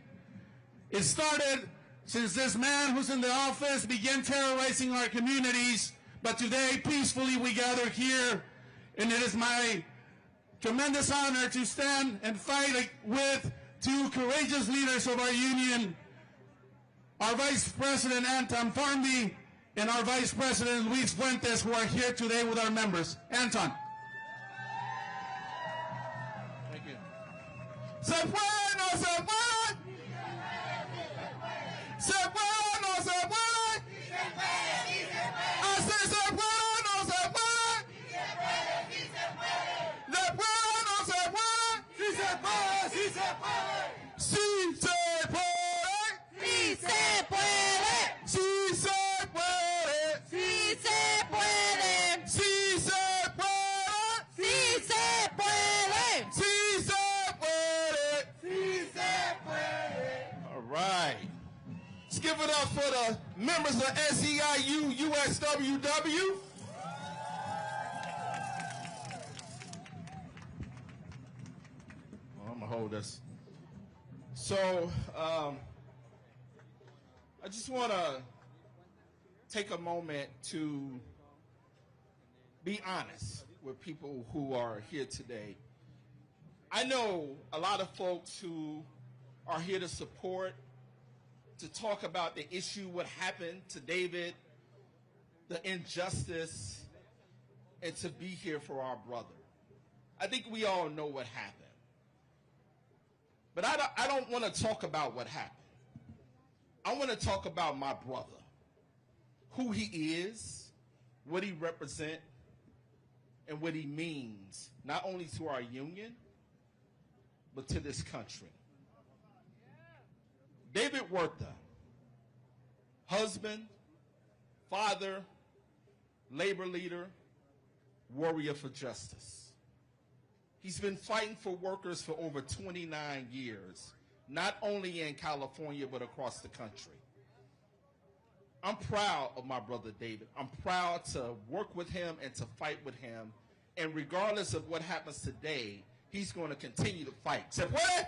It started since this man who's in the office began terrorizing our communities. But today, peacefully, we gather here, and it is my tremendous honor to stand and fight with two courageous leaders of our union, our Vice President Anton Farmby and our Vice President Luis Fuentes, who are here today with our members. Anton. Thank you. Se puede, no se puede. Se puede, no se puede. Así se puede, no se puede. Se puede, no se puede. Sí se puede, sí se puede. Sí se puede. Sí se puede. Sí se puede. Sí se puede. Sí se puede. Sí se puede. Sí se puede. Sí se puede. All right. Let's give it up for the members of SEIU-USWW. I'm going to hold this. So, I just want to take a moment to be honest with people who are here today. I know a lot of folks who are here to support, to talk about the issue, what happened to David, the injustice, and to be here for our brother. I think we all know what happened. But I don't want to talk about what happened. I want to talk about my brother, who he is, what he represents, and what he means, not only to our union, but to this country. David Huerta, husband, father, labor leader, warrior for justice. He's been fighting for workers for over 29 years, not only in California, but across the country. I'm proud of my brother David. I'm proud to work with him and to fight with him. And regardless of what happens today, he's going to continue to fight. Se puede?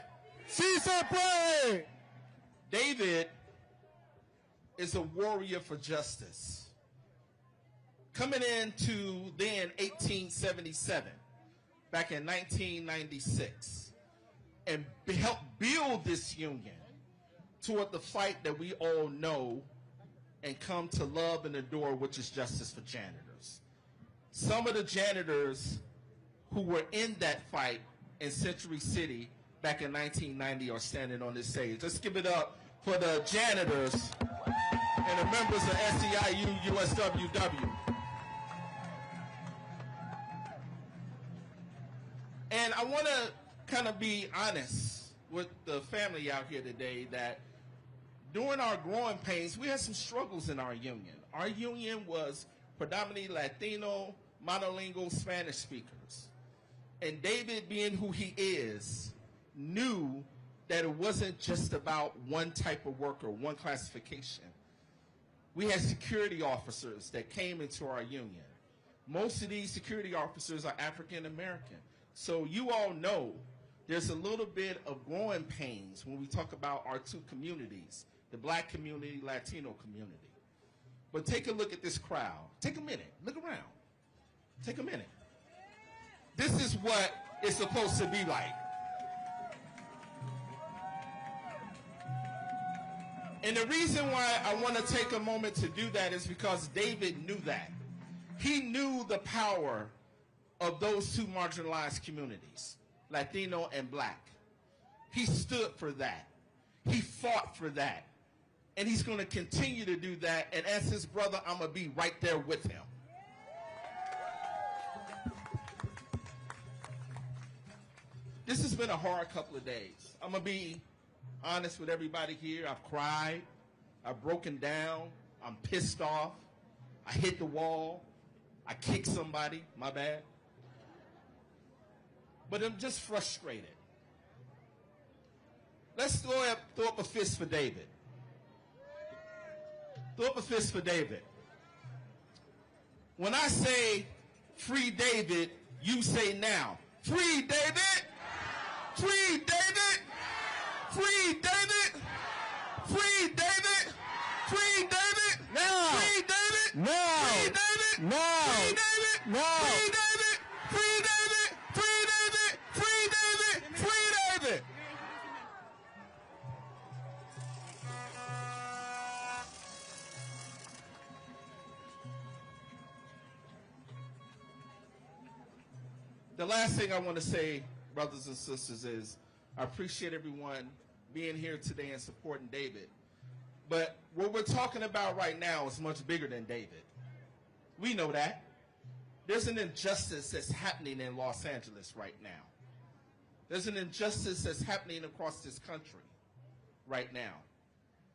Sí se puede. David is a warrior for justice. Coming into then 1877, back in 1996, and helped build this union toward the fight that we all know and come to love and adore, which is justice for janitors. Some of the janitors who were in that fight in Century City back in 1990 are standing on this stage. Let's give it up for the janitors and the members of SEIU-USWW. And I want to kind of be honest with the family out here today that during our growing pains, we had some struggles in our union. Our union was predominantly Latino, monolingual Spanish speakers. And David, being who he is, knew that it wasn't just about one type of worker, one classification. We had security officers that came into our union. Most of these security officers are African American. So you all know there's a little bit of growing pains when we talk about our two communities, the black community, Latino community. But take a look at this crowd. Take a minute. Look around. Take a minute. This is what it's supposed to be like. And the reason why I want to take a moment to do that is because David knew that. He knew the power of those two marginalized communities, Latino and black. He stood for that. He fought for that. And he's going to continue to do that. And as his brother, I'm going to be right there with him. This has been a hard couple of days. I'm going to be honest with everybody here. I've cried. I've broken down. I'm pissed off. I hit the wall. I kicked somebody. My bad. But I'm just frustrated. Let's throw up a fist for David. Throw up a fist for David. When I say free David, you say now. Free David! Free David! Free David! Free David! Free David! No! Free David! No! Free David! No! Free David! No! Free David! Free David! Free David! Free David! Free David! The last thing I want to say, brothers and sisters, is I appreciate everyone being here today and supporting David. But what we're talking about right now is much bigger than David. We know that. There's an injustice that's happening in Los Angeles right now. There's an injustice that's happening across this country right now.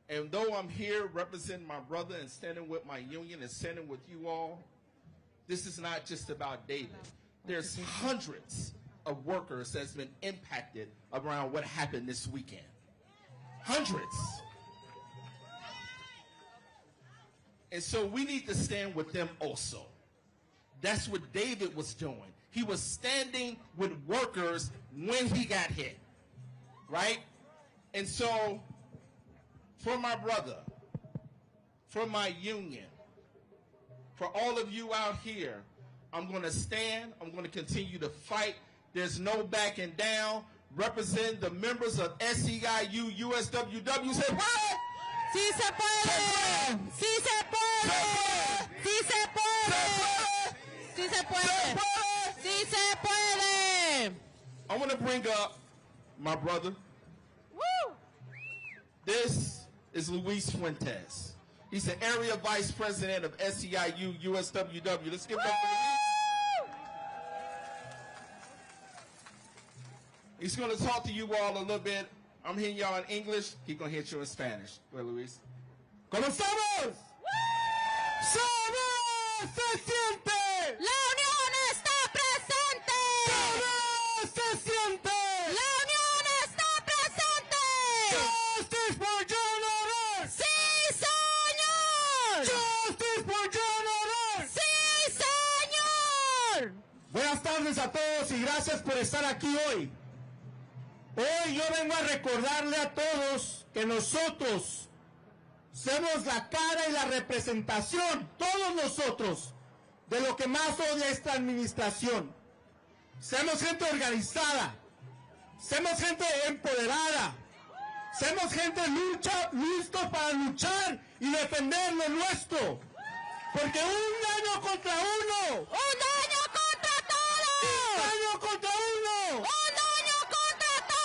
And though I'm here representing my brother and standing with my union and standing with you all, this is not just about David. There's hundreds of workers that's been impacted around what happened this weekend. Hundreds. And so we need to stand with them also. That's what David was doing. He was standing with workers when he got hit, right? And so for my brother, for my union, for all of you out here, I'm going to stand. I'm going to continue to fight. There's no backing down. Represent the members of SEIU-USWW. Say what? Sí se puede. Sí se puede. Sí se puede. Sí se puede. Sí se puede. I want to bring up my brother. Woo! This is Luis Fuentes. He's the area vice president of SEIU-USWW. Let's give it up for Luis. He's going to talk to you all a little bit. I'm hitting y'all in English. He's going to hit you in Spanish. Go ahead, Luis. ¡Comenzamos! ¡Somos se siente! La unión está presente. ¡Somos se siente! La unión está presente. ¡Justice for John Orr! Sí, señor. ¡Justice for John Orr! Sí, señor. Buenas tardes a todos y gracias por estar aquí hoy. Hoy yo vengo a recordarle a todos que nosotros somos la cara y la representación, todos nosotros, de lo que más odia esta administración. Somos gente organizada, somos gente empoderada, somos gente listos para luchar y defender lo nuestro. Porque un daño contra uno. Un daño contra todos. Un daño contra uno. Un daño contra todos.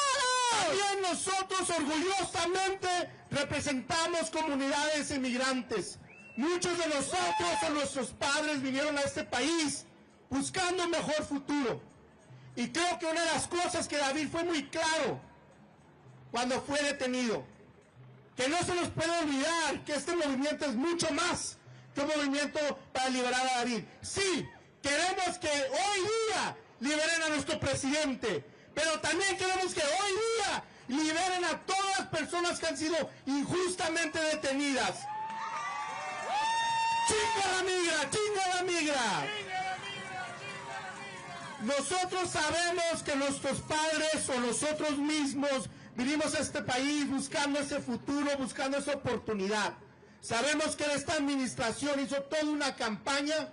También nosotros orgullosamente representamos comunidades inmigrantes. Muchos de nosotros o nuestros padres vinieron a este país buscando un mejor futuro. Y creo que una de las cosas que David fue muy claro cuando fue detenido, que no se nos puede olvidar que este movimiento es mucho más que un movimiento para liberar a David. Sí, Queremos que hoy día liberen a nuestro presidente, pero también queremos que hoy día liberen a todas las personas que han sido injustamente detenidas. ¡Chinga la migra! ¡Chinga la migra! Nosotros sabemos que nuestros padres o nosotros mismos vinimos a este país buscando ese futuro, buscando esa oportunidad. Sabemos que esta administración hizo toda una campaña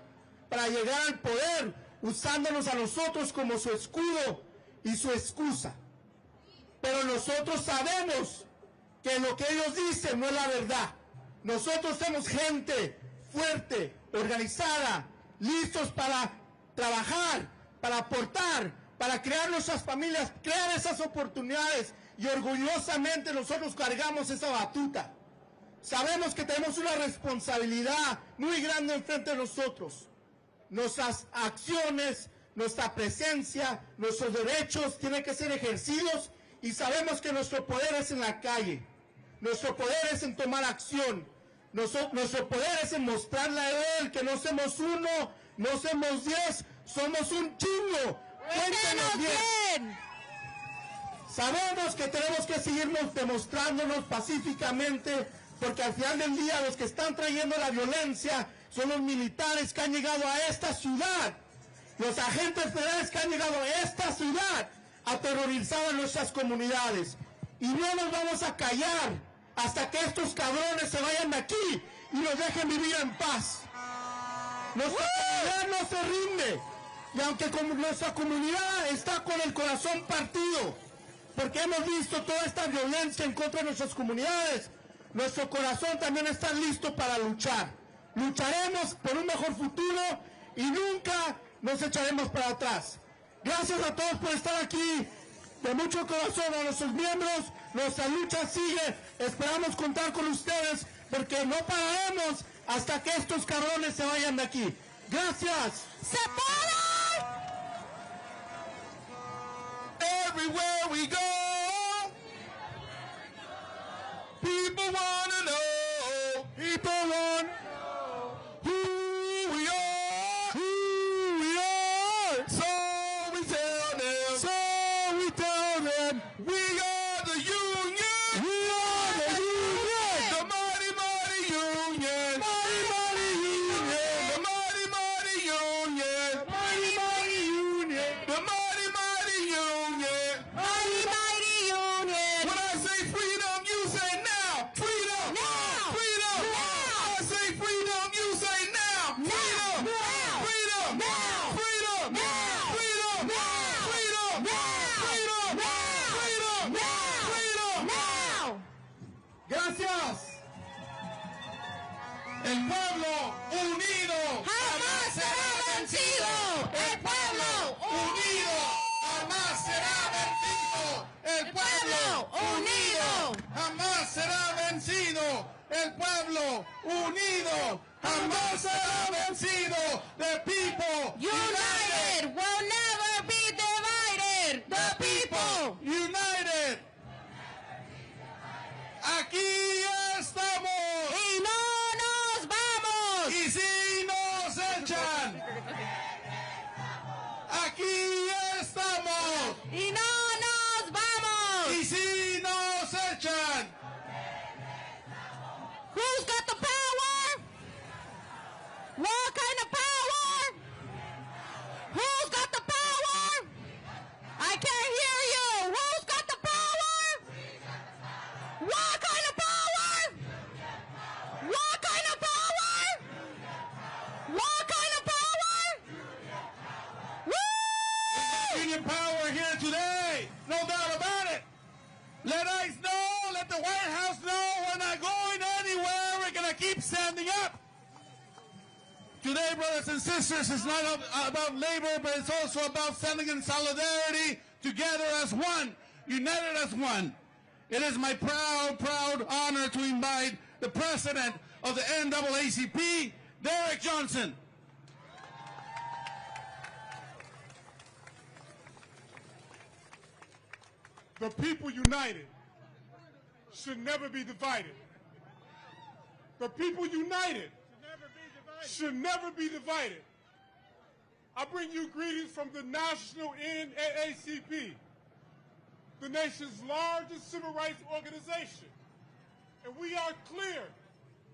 para llegar al poder, usándonos a nosotros como su escudo y su excusa. Pero nosotros sabemos que lo que ellos dicen no es la verdad. Nosotros somos gente fuerte, organizada, listos para trabajar, para aportar, para crear nuestras familias, crear esas oportunidades, y orgullosamente nosotros cargamos esa batuta. Sabemos que tenemos una responsabilidad muy grande enfrente de nosotros. Nuestras acciones, nuestra presencia, nuestros derechos tienen que ser ejercidos, y sabemos que nuestro poder es en la calle, nuestro poder es en tomar acción, nuestro poder es en mostrarle a él que no somos uno, no somos 10, somos un chingo. Cuéntenos bien. Sabemos que tenemos que seguirnos demostrándonos pacíficamente, porque al final del día los que están trayendo la violencia son los militares que han llegado a esta ciudad, los agentes federales que han llegado a esta ciudad a aterrorizar a nuestras comunidades. Y no nos vamos a callar hasta que estos cabrones se vayan de aquí y nos dejen vivir en paz. Nuestra comunidad no se rinde, y aunque nuestra comunidad está con el corazón partido, porque hemos visto toda esta violencia en contra de nuestras comunidades, nuestro corazón también está listo para luchar. Lucharemos por un mejor futuro y nunca nos echaremos para atrás. Gracias a todos por estar aquí. De mucho corazón a nuestros miembros, nuestra lucha sigue. Esperamos contar con ustedes, porque no pararemos hasta que estos cabrones se vayan de aquí. Gracias. ¡Se puede! Everywhere we go, people wanna know, people want who we are, so we tell them, we are the union, the mighty, mighty union, the mighty, mighty union, the mighty, mighty union. When I say freedom, you say now. Freedom. Now. Freedom. Now. When I say freedom, you say now. Freedom. Now. Freedom. Now. Freedom. Now. Freedom. Now. Freedom. Now. Freedom. Now. Freedom. Now. Freedom. Now. Gracias. El pueblo unido Jamás será vencido. El pueblo unido jamás será vencido. El pueblo unido jamás será vencido. El pueblo unido jamás será vencido. The people United will never be divided. The people. united. Aquí estamos. Y no nos vamos. Y si nos echan, aquí estamos. Y no nos vamos. Y si nos echan, Who's got the power? What kind of power? Who's got the power? I can't hear you. Who's got the power? What kind of power? What kind of power? What kind of power? Woo! union power here today, no doubt about it. Let ICE know, let the White House know we're not going anywhere. We're going to keep standing up. Today, brothers and sisters, is not about labor, but it's also about standing in solidarity together as one, united as one. It is my proud, proud honor to invite the president of the NAACP, Derek Johnson. The people united should never be divided. The people united should never be divided. I bring you greetings from the National NAACP, the nation's largest civil rights organization. And we are clear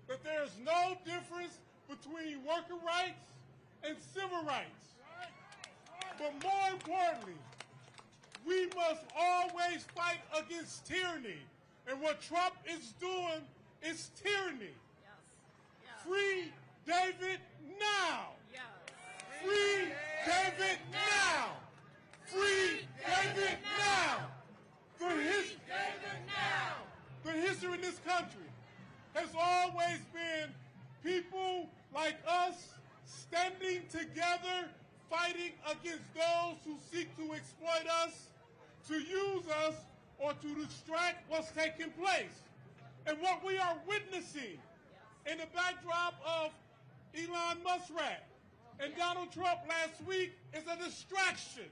that there is no difference between worker rights and civil rights. But more importantly, we must always fight against tyranny. And what Trump is doing is tyranny. Free David now. Free David now. Free David now. The history in this country has always been people like us standing together, fighting against those who seek to exploit us, to use us, or to distract what's taking place. And what we are witnessing in the backdrop of Elon Musk and Donald Trump last week is a distraction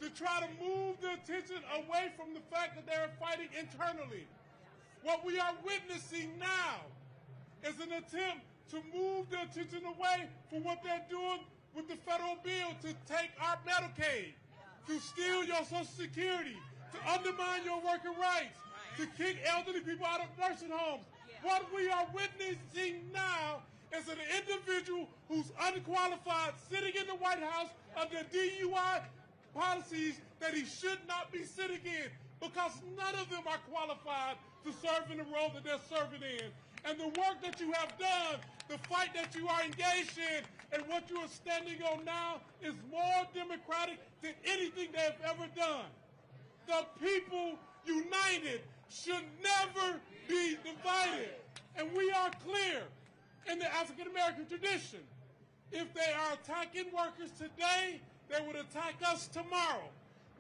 to try to move the attention away from the fact that they're fighting internally. What we are witnessing now is an attempt to move the attention away from what they're doing with the federal bill to take our Medicaid, to steal your Social Security, to undermine your worker rights, to kick elderly people out of nursing homes. What we are witnessing now is an individual who's unqualified sitting in the White House under DUI policies that he should not be sitting in, because none of them are qualified to serve in the role that they're serving in. And the work that you have done, the fight that you are engaged in, and what you are standing on now is more democratic than anything they have ever done. The people united should never be divided. And we are clear in the African American tradition. If they are attacking workers today, they would attack us tomorrow.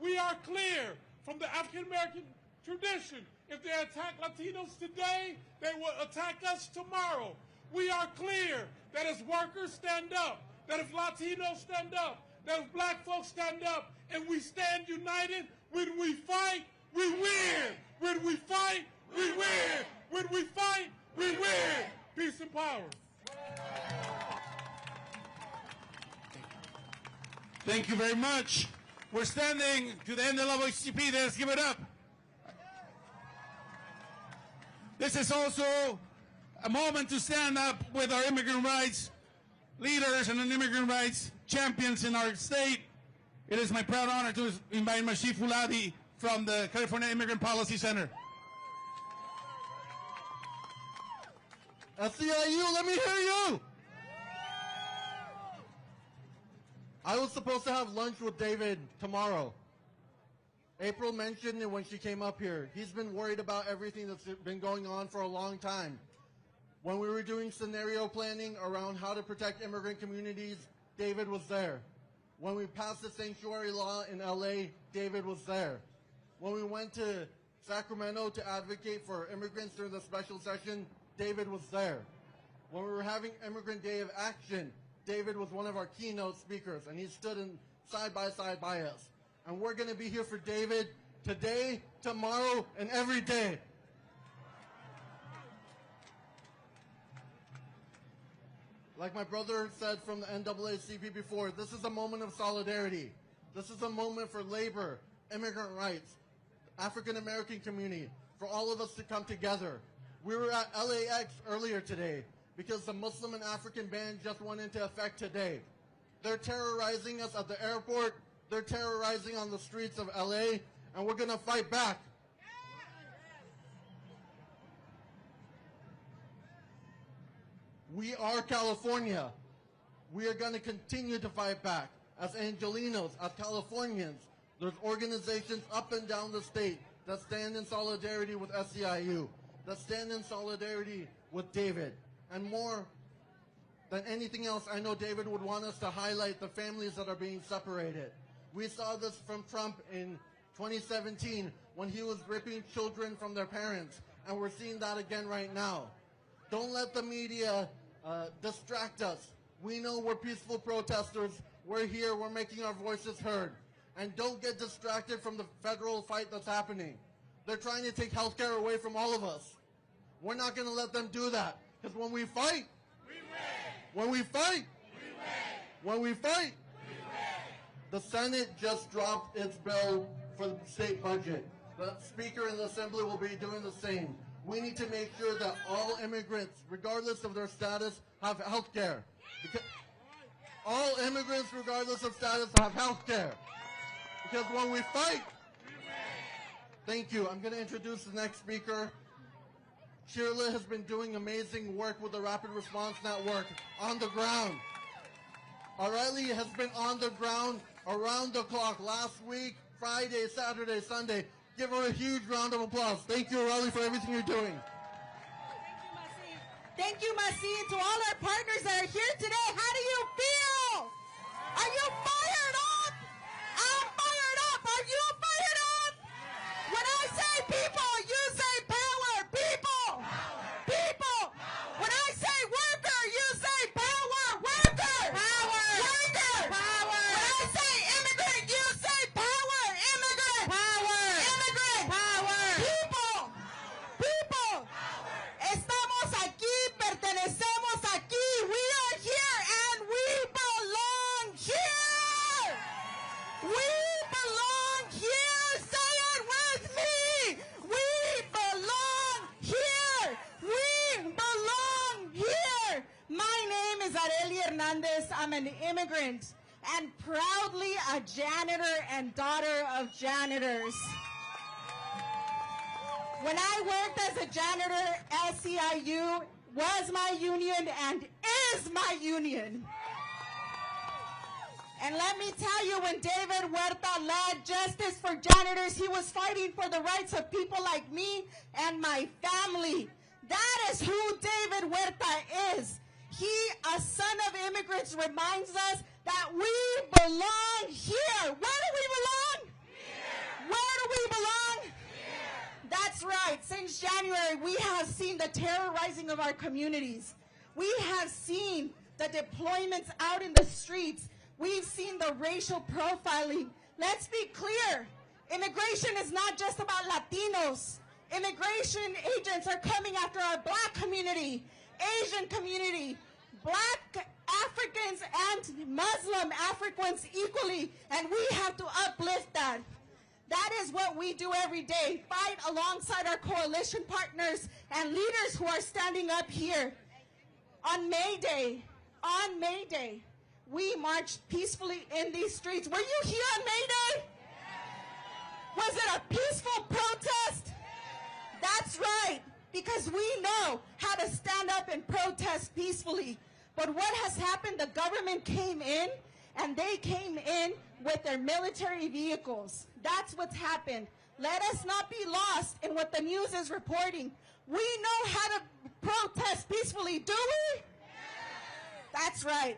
We are clear from the African American tradition. If they attack Latinos today, they will attack us tomorrow. We are clear that as workers stand up, that if Latinos stand up, that if black folks stand up, and we stand united, when we fight, we win. When we fight, we win. When we fight, we win. Peace and power. Thank you very much. We're standing to the NAACP. Let's give it up. This is also a moment to stand up with our immigrant rights leaders and immigrant rights champions in our state. It is my proud honor to invite Mashif Fuladi from the California Immigrant Policy Center. SEIU, let me hear you! I was supposed to have lunch with David tomorrow. April mentioned it when she came up here. He's been worried about everything that's been going on for a long time. When we were doing scenario planning around how to protect immigrant communities, David was there. When we passed the sanctuary law in LA, David was there. When we went to Sacramento to advocate for immigrants during the special session, David was there. When we were having Immigrant Day of Action, David was one of our keynote speakers, and he stood in side by side by us. And we're going to be here for David today, tomorrow, and every day. Like my brother said from the NAACP before, this is a moment of solidarity. This is a moment for labor, immigrant rights, African American community, for all of us to come together. We were at LAX earlier today because the Muslim and African ban just went into effect today. They're terrorizing us at the airport. They're terrorizing on the streets of LA, and we're going to fight back. We are California. We are going to continue to fight back. As Angelinos, as Californians, there's organizations up and down the state that stand in solidarity with SEIU, that stand in solidarity with David. And more than anything else, I know David would want us to highlight the families that are being separated. We saw this from Trump in 2017 when he was ripping children from their parents, and we're seeing that again right now. Don't let the media distract us. We know we're peaceful protesters. We're here. We're making our voices heard. And don't get distracted from the federal fight that's happening. They're trying to take health care away from all of us. We're not going to let them do that. Because when we fight, we win. When we fight, we win. When we fight, the Senate just dropped its bill for the state budget. The Speaker in the Assembly will be doing the same. We need to make sure that all immigrants, regardless of their status, have health care. All immigrants, regardless of status, have health care. Because when we fight, thank you. I'm going to introduce the next speaker. Shirley has been doing amazing work with the Rapid Response Network on the ground. O'Reilly has been on the ground around the clock last week, Friday, Saturday, Sunday. Give her a huge round of applause. Thank you, O'Reilly, for everything you're doing. Thank you, Masi, and to all our partners that are here today. How do you feel? Are you fired up? I'm fired up. Are you fired up? When I say people, you say power. People. People. When I say worker, you say power. Worker. Power. Worker. Power. When I say immigrant, you say power. Immigrant. Power. Immigrant. Power. People. People. Estamos aquí, pertenecemos aquí. We are here and we belong here. We belong here. Say it with me. We belong here. We belong here. My name is Arely Hernandez. I'm an immigrant and proudly a janitor and daughter of janitors. When I worked as a janitor, SEIU was my union and is my union. And let me tell you, when David Huerta led Justice for Janitors, he was fighting for the rights of people like me and my family. That is who David Huerta is. He, a son of immigrants, reminds us that we belong here. Where do we belong? Here. Where do we belong? Here. That's right. Since January, we have seen the terrorizing of our communities. We have seen the deployments out in the streets. We've seen the racial profiling. Let's be clear. Immigration is not just about Latinos. Immigration agents are coming after our Black community, Asian community, Black Africans and Muslim Africans equally, and we have to uplift that. That is what we do every day, fight alongside our coalition partners and leaders who are standing up here. On May Day, we marched peacefully in these streets. Were you here on May Day? Was it a peaceful protest? That's right, because we know how to stand up and protest peacefully. But what has happened, the government came in, and they came in with their military vehicles. That's what's happened. Let us not be lost in what the news is reporting. We know how to protest peacefully, do we? That's right.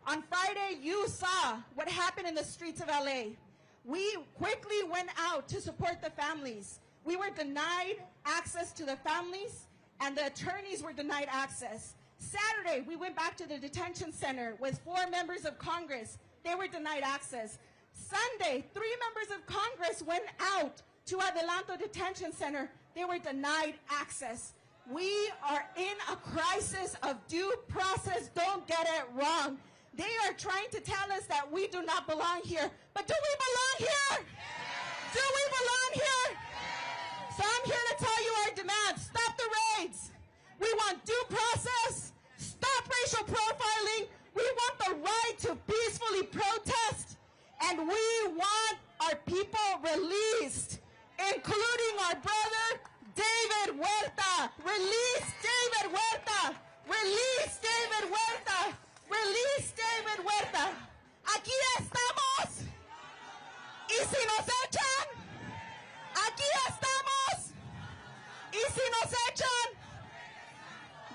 On Friday, you saw what happened in the streets of LA. We quickly went out to support the families. We were denied access to the families, and the attorneys were denied access. Saturday, we went back to the detention center with 4 members of Congress. They were denied access. Sunday, 3 members of Congress went out to Adelanto Detention Center. They were denied access. We are in a crisis of due process. Don't get it wrong. They are trying to tell us that we do not belong here. But do we belong here? Do we belong here? So I'm here to tell you our demands. Stop the raids. We want due process. Stop racial profiling. We want the right to peacefully protest. And we want our people released, including our brother, David Huerta. Release David Huerta. Release David Huerta. Release David Huerta. Aquí estamos. Y si nos echan, aquí estamos. Y si nos echan,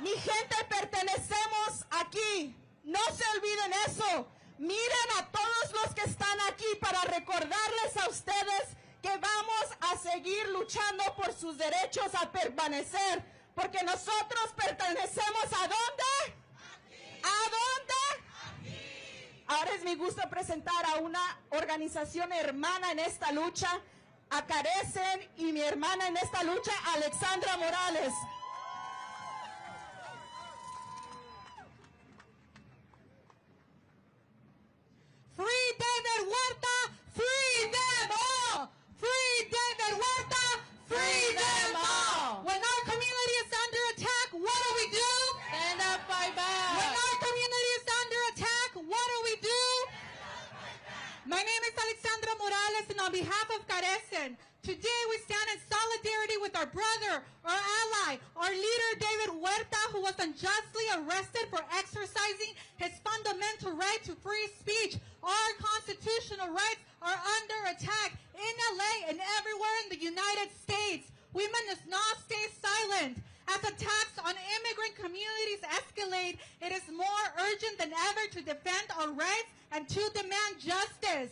mi gente, pertenecemos aquí. No se olviden eso. Miren a todos los que están aquí para recordarles a ustedes que vamos a seguir luchando por sus derechos a permanecer. Porque nosotros pertenecemos ¿a dónde? ¿A dónde? Ahora es mi gusto presentar a una organización hermana en esta lucha, a Carecen, y mi hermana en esta lucha, Alexandra Morales. not fight back. When our community is under attack, what do? My name is Alexandra Morales, and on behalf of Carecen, today we stand in solidarity with our brother, our ally, our leader, David Huerta, who was unjustly arrested for exercising his fundamental right to free speech. Our constitutional rights are under attack in LA and everywhere in the United States. We must not stay silent. As attacks on immigrant communities escalate, it is more urgent than ever to defend our rights and to demand justice.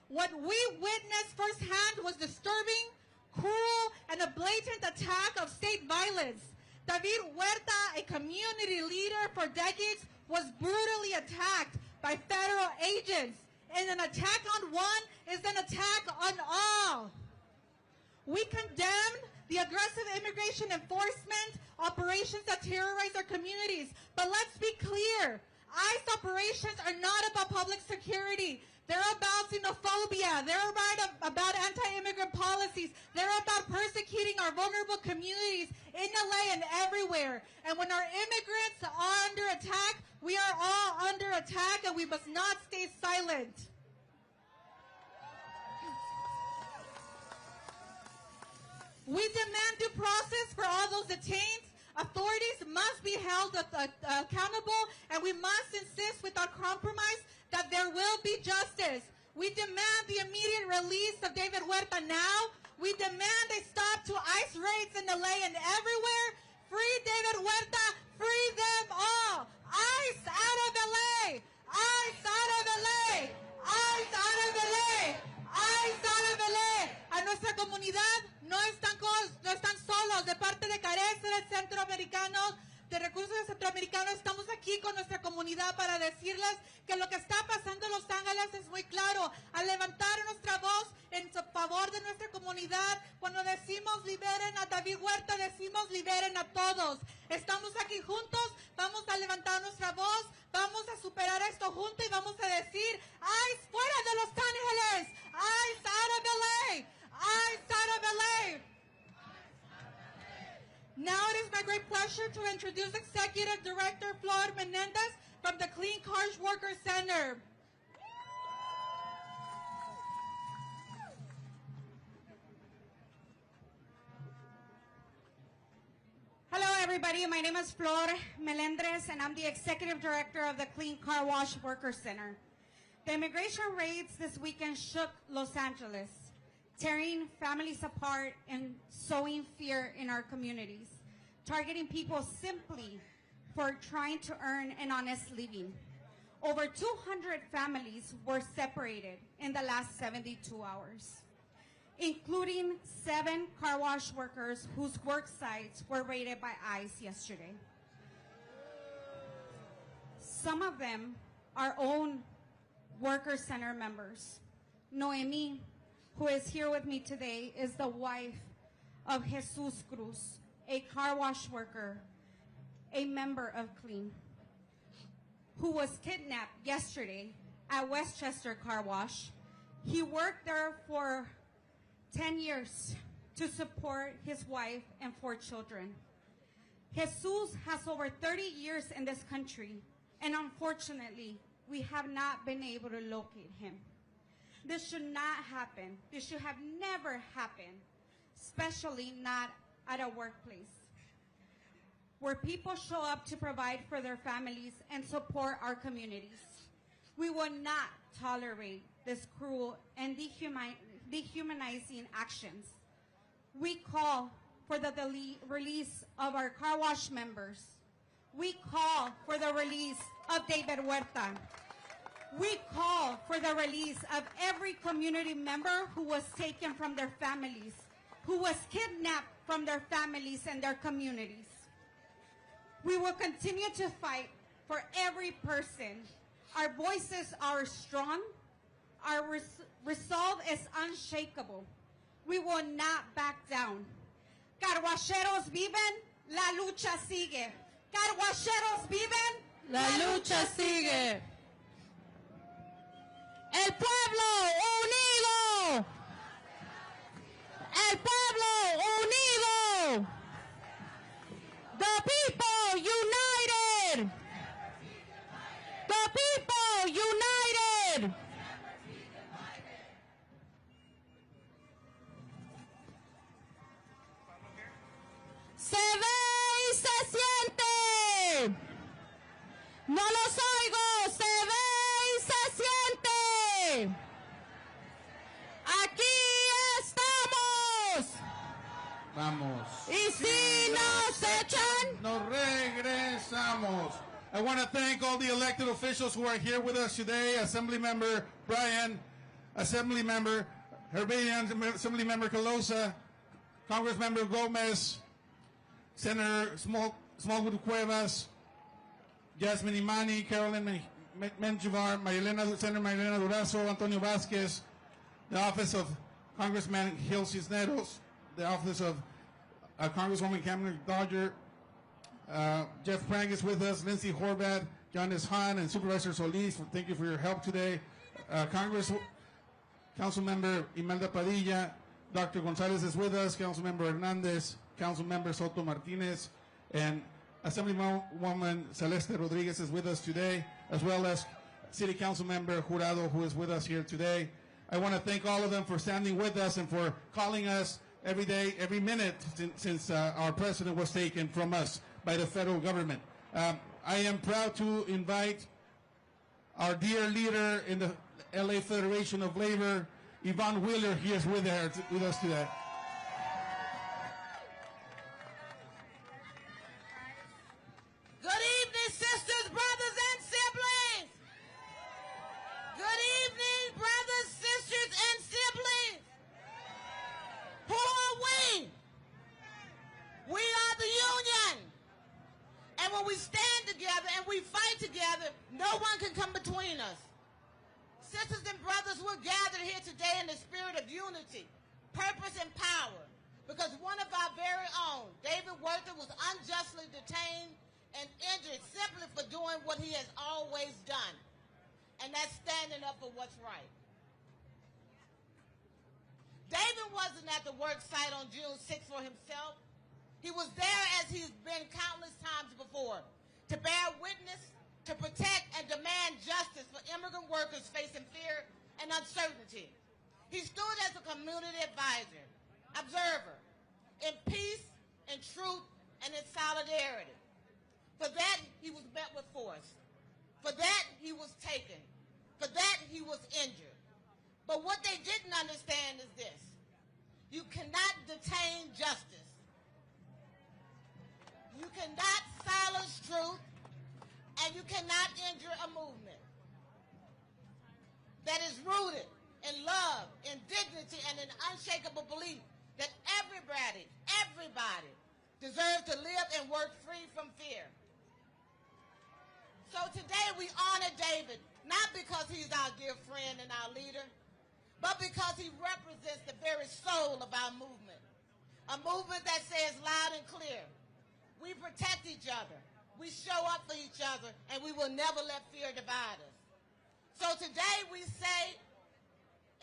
What we witnessed firsthand was disturbing, cruel, and a blatant attack of state violence. David Huerta, a community leader for decades, was brutally attacked by federal agents. And an attack on one is an attack on all. We condemned the aggressive immigration enforcement operations that terrorize our communities. But let's be clear, ICE operations are not about public security. They're about xenophobia. They're about anti-immigrant policies. They're about persecuting our vulnerable communities in LA and everywhere. And when our immigrants are under attack, we are all under attack, and we must not stay silent. We demand due process for all those detained. Authorities must be held accountable, and we must insist without compromise that there will be justice. We demand the immediate release of David Huerta now. We demand a stop to ICE raids in LA and everywhere. Free David Huerta, free them all. ICE out of LA. ICE out of LA. ICE out of LA. ICE out of LA. A nuestra comunidad no están solos. De parte de Carecen, el Centroamericano, de Recursos Centroamericanos, estamos aquí con nuestra comunidad para decirles que lo que está pasando en Los Ángeles es muy claro. Al levantar nuestra voz en favor de nuestra comunidad, cuando decimos liberen a David Huerta, decimos liberen a todos. Estamos aquí juntos, vamos a levantar nuestra voz, vamos a superar esto juntos y vamos a decir, ICE fuera de Los Ángeles, ICE out of LA, ICE out of LA. Now it is my great pleasure to introduce Executive Director Flor Menendez from the Clean Cars Worker Center. Hello everybody, my name is Flor Melendres and I'm the Executive Director of the Clean Car Wash Worker Center. The immigration raids this weekend shook Los Angeles, tearing families apart and sowing fear in our communities, targeting people simply for trying to earn an honest living. Over 200 families were separated in the last 72 hours, including 7 car wash workers whose work sites were raided by ICE yesterday. Some of them are own Worker Center members. Noemi, who is here with me today, is the wife of Jesus Cruz, a car wash worker, a member of Clean, who was kidnapped yesterday at Westchester Car Wash. He worked there for 10 years to support his wife and 4 children. Jesus has over 30 years in this country, and unfortunately, we have not been able to locate him. This should not happen. This should have never happened, especially not at a workplace where people show up to provide for their families and support our communities. We will not tolerate this cruel and dehumanizing actions. We call for the release of our car wash members. We call for the release of David Huerta. We call for the release of every community member who was taken from their families, who was kidnapped from their families and their communities. We will continue to fight for every person. Our voices are strong. Our resolve is unshakable. We will not back down. Carguacheros viven, la lucha sigue. Carguacheros viven, la lucha sigue. El pueblo unido. El pueblo unido. The people united. united! The people united! Se ve y se siente. No los oigo. Se ve y se siente. Aquí estamos. Vamos. Y si nos echan, nos regresamos. I want to thank all the elected officials who are here with us today. Assemblymember Brian, Assemblymember Herbanian, Assemblymember Calosa, Congressmember Gomez, Senator Smallwood Cuevas, Jasmine Imani, Carolyn Menjivar, Senator Marilena Durazo, Antonio Vasquez, the office of Congressman Gil Cisneros, the office of Congresswoman Cameron Dodger, Jeff Prang is with us, Lindsay Horvat, Jonas Hahn, and Supervisor Solis. Thank you for your help today. Councilmember Imelda Padilla, Dr. Gonzalez is with us, Councilmember Hernandez, Councilmember Soto Martinez, and Assemblywoman Celeste Rodriguez is with us today, as well as City Council Member Jurado, who is with us here today. I want to thank all of them for standing with us and for calling us every day, every minute since our president was taken from us by the federal government. I am proud to invite our dear leader in the LA Federation of Labor, Yvonne Wheeler. He is with us today. Good evening, sisters, brothers, and siblings. Good evening, brothers, sisters, and siblings. Who are we? We are the union. And when we stand together and we fight together, no one can come between us. Sisters and brothers, we're gathered here today in the spirit of unity, purpose, and power, because one of our very own, David Huerta, was unjustly detained and injured simply for doing what he has always done, and that's standing up for what's right. David wasn't at the work site on June 6th for himself. He was there as he's been countless times before, to bear witness, to protect and demand justice for immigrant workers facing fear and uncertainty. He stood as a community advisor, observer, in peace, in truth, and in solidarity. For that, he was met with force. For that, he was taken. For that, he was injured. But what they didn't understand is this: you cannot detain justice. You cannot silence truth, and you cannot injure a movement that is rooted in love, in dignity, and in unshakable belief that everybody deserves to live and work free from fear. So today we honor David, not because he's our dear friend and our leader, but because he represents the very soul of our movement. A movement that says loud and clear, we protect each other, we show up for each other, and we will never let fear divide us. So today we say,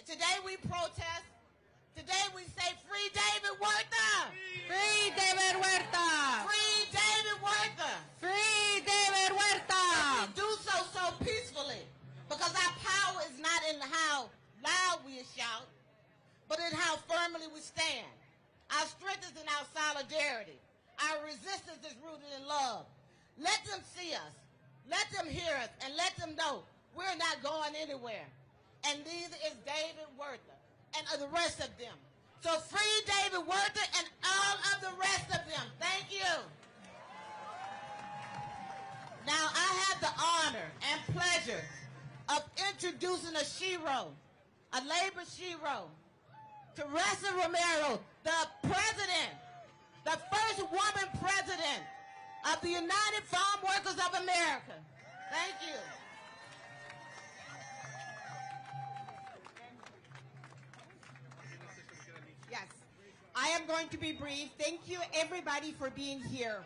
today we protest, today we say, free David Huerta! Free David Huerta! Free David Huerta! Free David Huerta! And we do so peacefully, because our power is not in how loud we shout, but in how firmly we stand. Our strength is in our solidarity. Our resistance is rooted in love. Let them see us, let them hear us, and let them know we're not going anywhere. And neither is David Huerta and the rest of them. So free David Huerta and all of the rest of them. Thank you. Now I have the honor and pleasure of introducing a shero, a labor shero, Teresa Romero, the president, the first woman president of the United Farm Workers of America. Thank you. Yes, I am going to be brief. Thank you, everybody, for being here.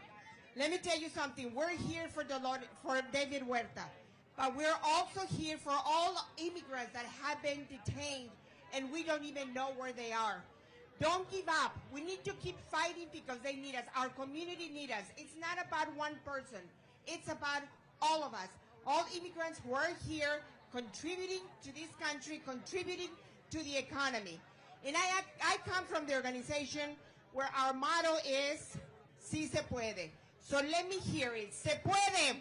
Let me tell you something. We're here for David Huerta, but we're also here for all immigrants that have been detained, and we don't even know where they are. Don't give up. We need to keep fighting because they need us. Our community needs us. It's not about one person. it's about all of us, all immigrants who are here contributing to this country, contributing to the economy. And I come from the organization where our motto is, Si se puede. So let me hear it. Se puede.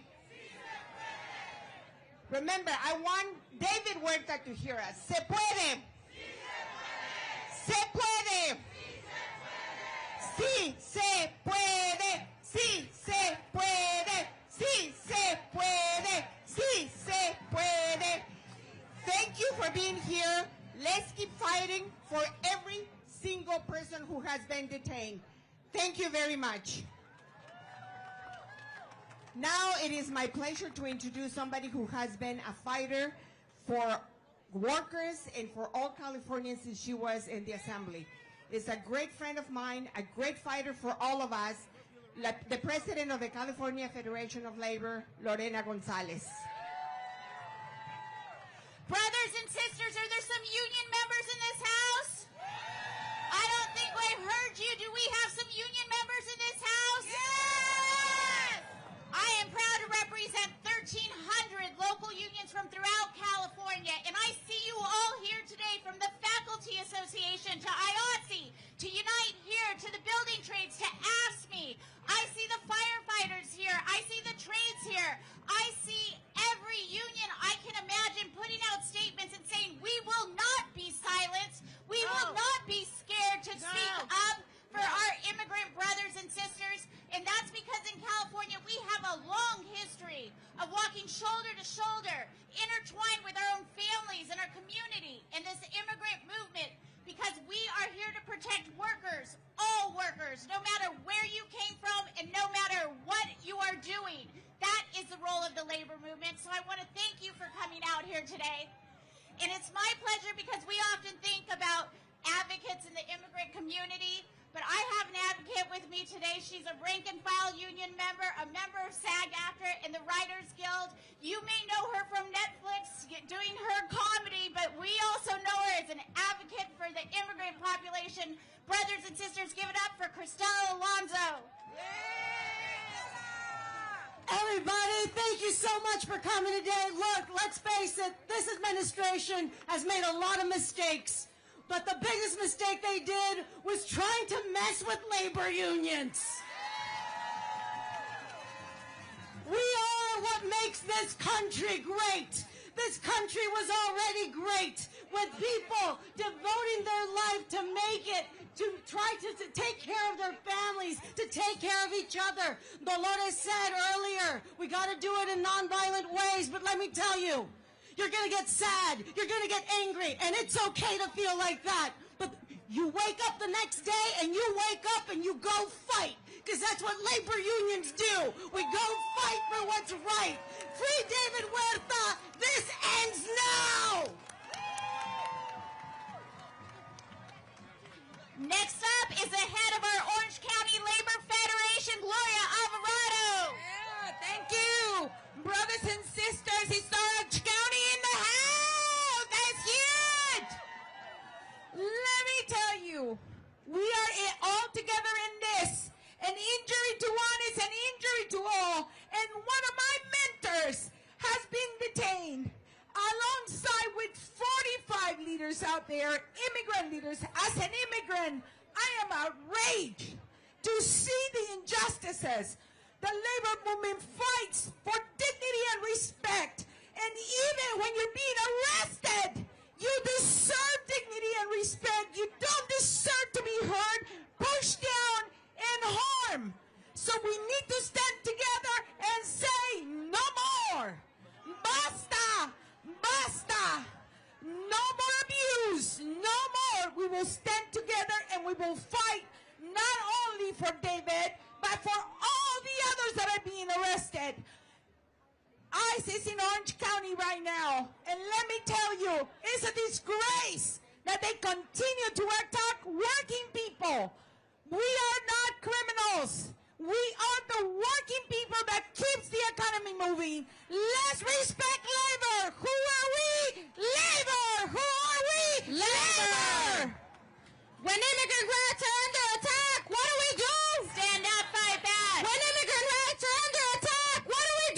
Remember, I want David Huerta to hear us. Se puede. Se puede. Sí se puede. Sí se puede. Sí se puede. Sí se puede. Thank you for being here. Let's keep fighting for every single person who has been detained. Thank you very much. Now it is my pleasure to introduce somebody who has been a fighter for workers and for all Californians since she was in the assembly. Is a great friend of mine, a great fighter for all of us, the president of the California Federation of Labor, Lorena Gonzalez. Brothers and sisters, are there some union members in this house? I don't think I've heard you. Do we have some union members in this house? Yes! I am proud to represent 1,300 local unions from throughout California, and I see you all here today from the Faculty Association to IATSE, to Unite Here, to the Building Trades, to AFSCME. I see the firefighters here. I see the trades here. I see every union I can imagine putting out statements and saying, we will not be silenced. We will not be scared to speak up for our immigrant brothers and sisters. And that's because in California, we have a long history of walking shoulder to shoulder, intertwined with our own families and our community in this immigrant movement, because we are here to protect workers, all workers, no matter where you came from and no matter what you are doing. That is the role of the labor movement. So I want to thank you for coming out here today. And it's my pleasure because we often think about advocates in the immigrant community, but I have an advocate with me today. She's a rank and file union member, a member of SAG-AFTRA and the Writers Guild. You may know her from Netflix doing her comedy, but we also know her as an advocate for the immigrant population. Brothers and sisters, give it up for Cristela Alonso. Everybody, thank you so much for coming today. Look, let's face it, this administration has made a lot of mistakes. But the biggest mistake they did was trying to mess with labor unions. We are what makes this country great. This country was already great with people devoting their life to make it, to try to take care of their families, to take care of each other. Dolores said earlier, we got to do it in nonviolent ways, but let me tell you, you're going to get sad, you're going to get angry, and it's okay to feel like that. But you wake up the next day and you wake up and you go fight, because that's what labor unions do. We go fight for what's right. Free David Huerta, this ends now! Next up is the head of our Orange County Labor Federation, Gloria Alvarado. Yeah, thank you. Brothers and sisters, it's Orange County in the house. That's huge. Let me tell you, we are all together in this. An injury to one is an injury to all. And one of my mentors has been detained alongside with 45 leaders out there, immigrant leaders. As an immigrant, I am outraged to see the injustices. The labor movement fights for dignity and respect. And even when you're being arrested, you deserve dignity and respect. You don't deserve to be hurt, pushed down, and harmed. So we need to stand together and say, no more. Basta. Basta. No more abuse. No more. We will stand together and we will fight not only for David, but for all the others that are being arrested. ICE is in Orange County right now. And let me tell you, it's a disgrace that they continue to attack working people. We are not criminals. We are the working people that keeps the economy moving. Let's respect labor. Who are we? Labor. Who are we? Labor. When immigrant rights are under attack, what do we do? Stand up, fight back. When immigrant rights are under attack, what do we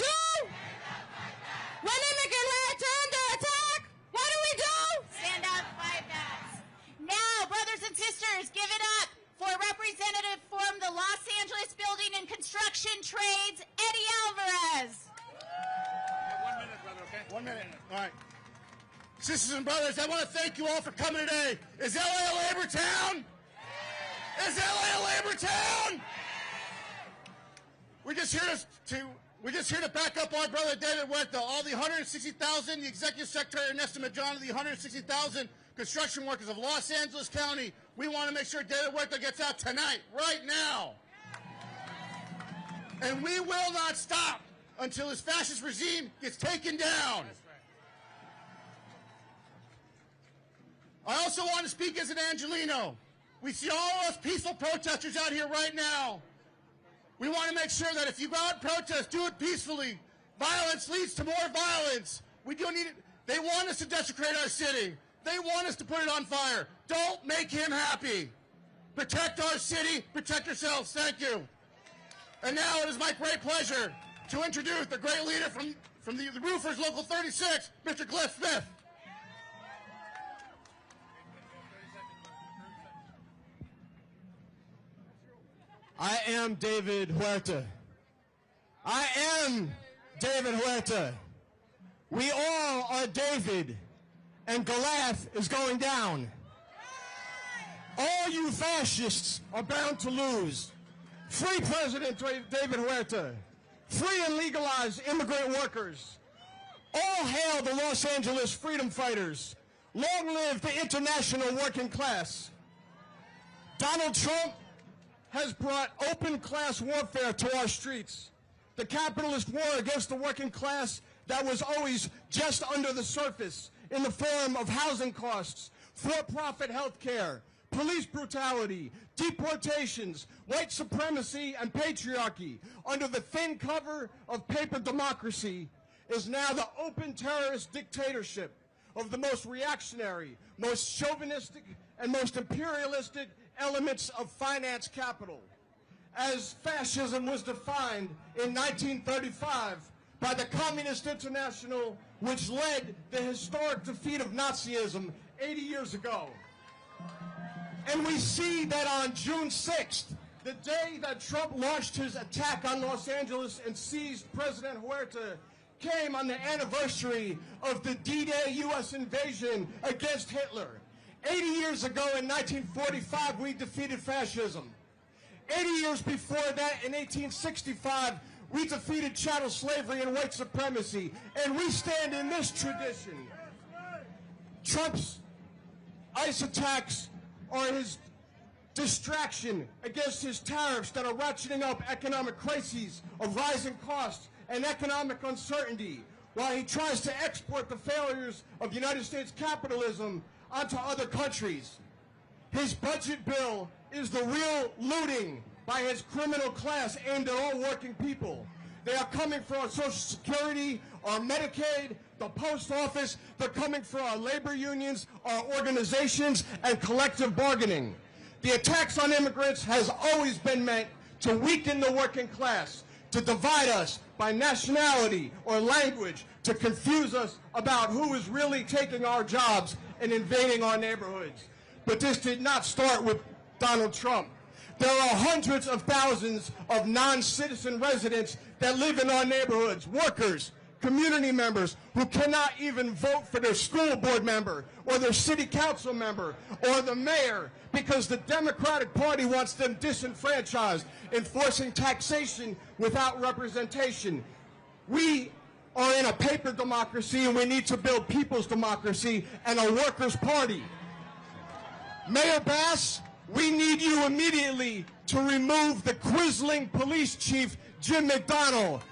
1 minute. All right. Sisters and brothers, I want to thank you all for coming today. Is LA a labor town? Is LA a labor town? We're just here to back up our brother David Huerta, all the 160,000, the executive secretary Ernesto Majano, the 160,000 construction workers of Los Angeles County. We want to make sure David Huerta gets out tonight, right now. And we will not stop until this fascist regime gets taken down. I also want to speak as an Angelino. We see all of us peaceful protesters out here right now. We want to make sure that if you go out and protest, do it peacefully. Violence leads to more violence. We don't need it. They want us to desecrate our city. They want us to put it on fire. Don't make him happy. Protect our city. Protect yourselves. Thank you. And now it is my great pleasure to introduce the great leader from the Roofers Local 36, Mr. Cliff Smith. I am David Huerta. I am David Huerta. We all are David, and Goliath is going down. All you fascists are bound to lose. Free President David Huerta. Free and legalize immigrant workers. All hail the Los Angeles freedom fighters. Long live the international working class. Donald Trump has brought open class warfare to our streets. The capitalist war against the working class that was always just under the surface in the form of housing costs, for-profit health care, police brutality, deportations, white supremacy, and patriarchy under the thin cover of paper democracy is now the open terrorist dictatorship of the most reactionary, most chauvinistic, and most imperialistic elements of finance capital. As fascism was defined in 1935 by the Communist International, which led the historic defeat of Nazism 80 years ago. And we see that on June 6th, the day that Trump launched his attack on Los Angeles and seized President Huerta, came on the anniversary of the D-Day U.S. invasion against Hitler. 80 years ago in 1945, we defeated fascism. 80 years before that, in 1865, we defeated chattel slavery and white supremacy. And we stand in this tradition. Trump's ICE attacks are his distraction against his tariffs that are ratcheting up economic crises of rising costs and economic uncertainty, while he tries to export the failures of United States capitalism onto other countries. His budget bill is the real looting by his criminal class aimed at all working people. They are coming for our Social Security, our Medicaid, the post office. They're coming for our labor unions, our organizations, and collective bargaining. The attacks on immigrants has always been meant to weaken the working class, to divide us by nationality or language, to confuse us about who is really taking our jobs and invading our neighborhoods. But this did not start with Donald Trump. There are hundreds of thousands of non-citizen residents that live in our neighborhoods, workers, community members who cannot even vote for their school board member or their city council member or the mayor because the Democratic Party wants them disenfranchised, enforcing taxation without representation. We are in a paper democracy, and we need to build people's democracy and a workers' party. Mayor Bass, we need you immediately to remove the quisling police chief, Jim McDonnell.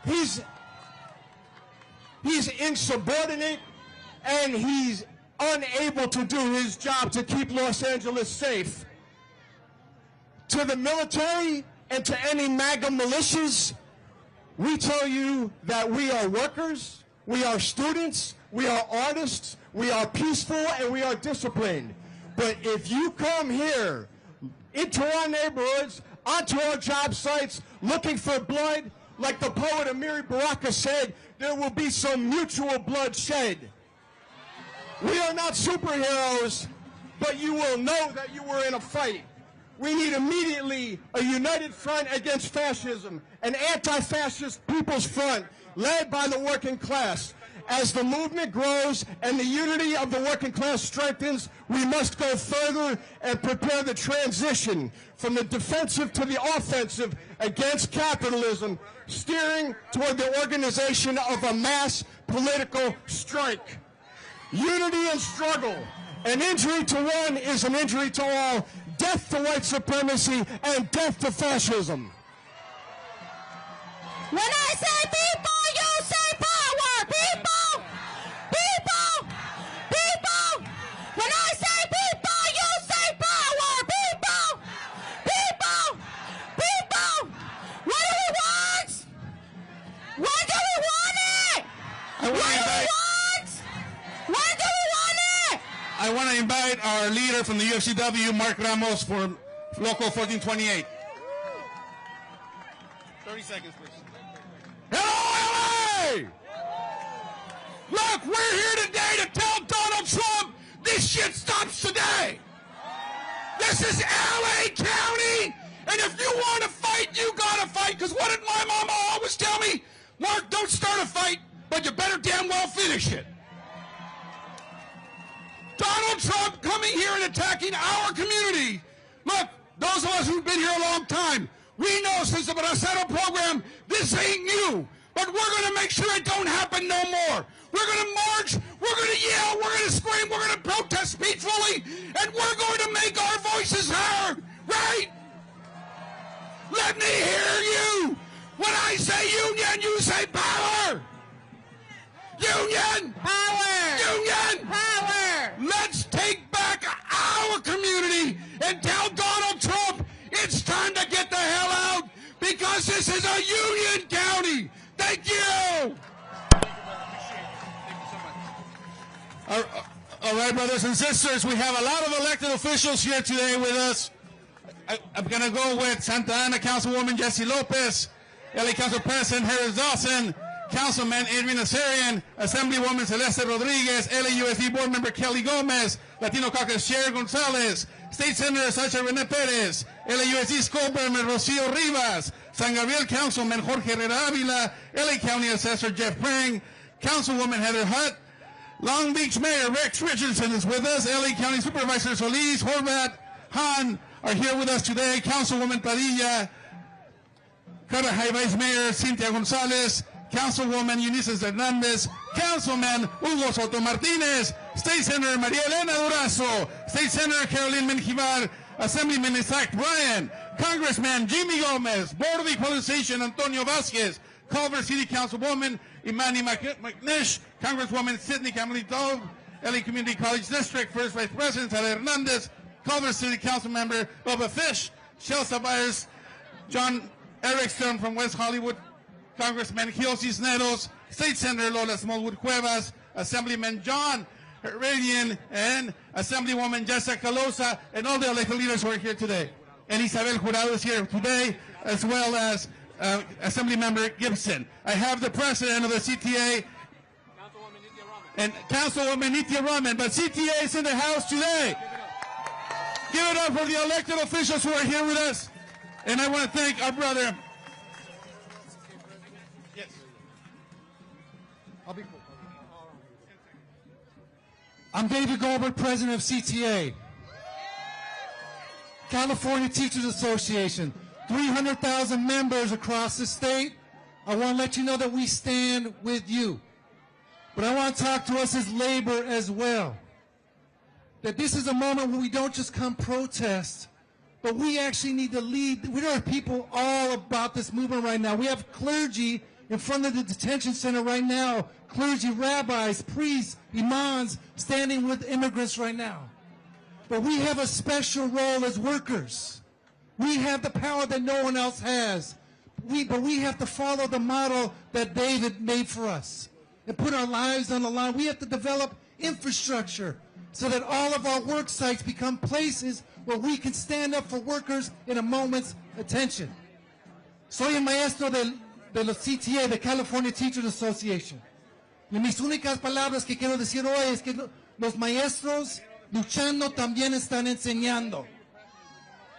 He's insubordinate, and he's unable to do his job to keep Los Angeles safe. To the military and to any MAGA militias, we tell you that we are workers, we are students, we are artists, we are peaceful, and we are disciplined. But if you come here into our neighborhoods, onto our job sites, looking for blood, like the poet Amiri Baraka said, there will be some mutual blood shed. We are not superheroes, but you will know that you were in a fight. We need immediately a united front against fascism, an anti-fascist people's front led by the working class. As the movement grows and the unity of the working class strengthens, we must go further and prepare the transition from the defensive to the offensive against capitalism, steering toward the organization of a mass political strike. Unity and struggle. An injury to one is an injury to all. Death to white supremacy and death to fascism. When I say people, you say power. People, people, people. When I say people, you say power. People, people, people. What do we want? When do we want it? What do we want? When do we want it? I want to invite our leader from the UFCW, Mark Ramos, for Local 1428. 30 seconds, please. Hello, LA! Look, we're here today to tell Donald Trump this shit stops today. This is LA County, and if you want to fight, you gotta fight, because what did my mama always tell me? Mark, don't start a fight, but you better damn well finish it. Donald Trump coming here and attacking our community. Look, those of us who've been here a long time, we know since the Bracero program, this ain't new. But we're going to make sure it don't happen no more. We're going to march, we're going to yell, we're going to scream, we're going to protest peacefully, and we're going to make our voices heard, right? Let me hear you. When I say union, you say power. Union! Power! Union! Power! Let's take back our community and tell Donald Trump it's time to get the hell out because this is a union county. Thank you! All right, brothers and sisters, we have a lot of elected officials here today with us. I'm going to go with Santa Ana Councilwoman Jessie Lopez, LA Council President Harris Dawson, Councilman Adrian Azarian, Assemblywoman Celeste Rodriguez, LAUSD Board Member Kelly Gomez, Latino Caucus Chair Gonzalez, State Senator Sacha Rene Perez, LAUSD School Board Member Rocio Rivas, San Gabriel Councilman Jorge Herrera Avila, LA County Assessor Jeff Prang, Councilwoman Heather Hutt, Long Beach Mayor Rex Richardson is with us, LA County Supervisor Solis, Horvat, Han are here with us today, Councilwoman Padilla, Carajay Vice Mayor Cynthia Gonzalez, Councilwoman Eunice Hernandez, Councilman Hugo Soto Martinez, State Senator Maria Elena Durazo, State Senator Caroline Menjivar, Assemblyman Isaac Bryan, Congressman Jimmy Gomez, Board of Equalization Antonio Vasquez, Culver City Councilwoman Imani McNish, Congresswoman Sidney Camelito, LA Community College District First Vice President Sara Hernandez, Culver City Council Member Bubba Fish, Chelsea Byers, John Erickson from West Hollywood, Congressman Gil Cisneros, State Senator Lola Smallwood Cuevas, Assemblyman John Radian, and Assemblywoman Jessica Calosa, and all the elected leaders who are here today. And Isabel Jurado is here today, as well as Assemblymember Gibson. I have the President of the CTA, and Councilwoman Nithya Raman, but CTA is in the house today. Give it up for the elected officials who are here with us. And I want to thank our brother. Yes. I'll be cool. I'm David Goldberg, President of CTA. California Teachers Association. 300,000 members across the state. I want to let you know that we stand with you. But I want to talk to us as labor as well. That this is a moment where we don't just come protest, but we actually need to lead. There are people all about this movement right now. We have clergy in front of the detention center right now. Clergy, rabbis, priests, imams standing with immigrants right now. But we have a special role as workers. We have the power that no one else has. But we have to follow the model that David made for us and put our lives on the line. We have to develop infrastructure so that all of our work sites become places where we can stand up for workers in a moment's attention. Soy el maestro de los CTA, de California Teachers Association. Y mis únicas palabras que quiero decir hoy es que los maestros luchando también están enseñando.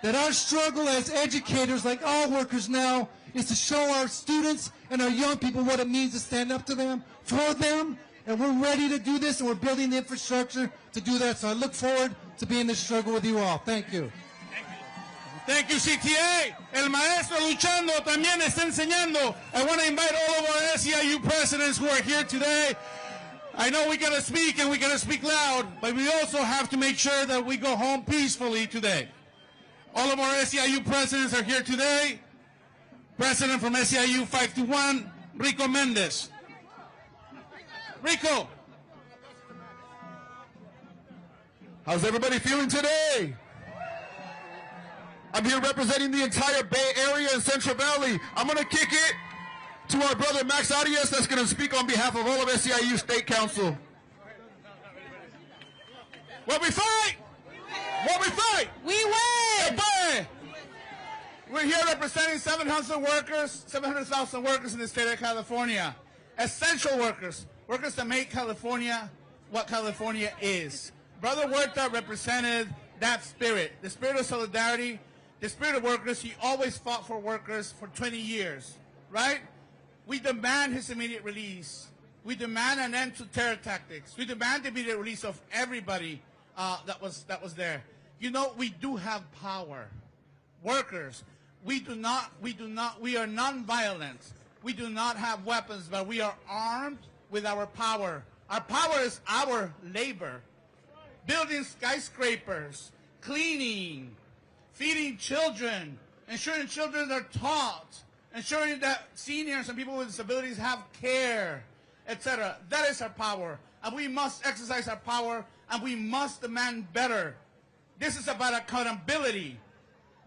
That our struggle as educators, like all workers now, is to show our students and our young people what it means to stand up to them, for them, And we're ready to do this, and we're building the infrastructure to do that. So I look forward to being in this struggle with you all. Thank you. Thank you, CTA. El maestro luchando también está enseñando. I want to invite all of our SEIU presidents who are here today. I know we got to speak and we got to speak loud, but we also have to make sure that we go home peacefully today. All of our SEIU presidents are here today. President from SEIU 521, Rico Mendez. Rico. How's everybody feeling today? I'm here representing the entire Bay Area and Central Valley. I'm going to kick it to our brother Max Arias that's going to speak on behalf of all of SEIU State Council. What we fight? What we fight? We win! We're here representing 700,000 workers in the state of California. Essential workers, workers that make California what California is. Brother Huerta represented that spirit, the spirit of solidarity, the spirit of workers. He always fought for workers for 20 years, right? We demand his immediate release. We demand an end to terror tactics. We demand the immediate release of everybody that was there. You know, we do have power. Workers, we are non-violent. We do not have weapons, but we are armed with our power. Our power is our labor. Building skyscrapers, cleaning, feeding children, ensuring children are taught, ensuring that seniors and people with disabilities have care, etc. That is our power. And we must exercise our power, and we must demand better. This is about accountability.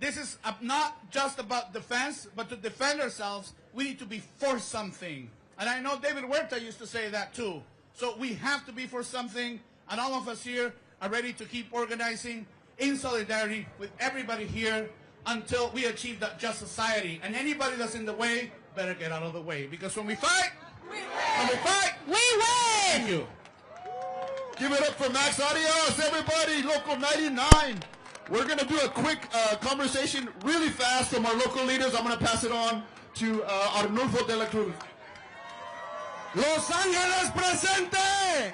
This is not just about defense, but to defend ourselves, we need to be for something. And I know David Huerta used to say that too. So we have to be for something, and all of us here are ready to keep organizing in solidarity with everybody here until we achieve that just society. And anybody that's in the way better get out of the way. Because when we fight, we win! Thank you. Give it up for Max Arias, everybody, Local 99. We're going to do a quick conversation really fast from our local leaders. I'm going to pass it on to Arnulfo de la Cruz. Los Ángeles presente!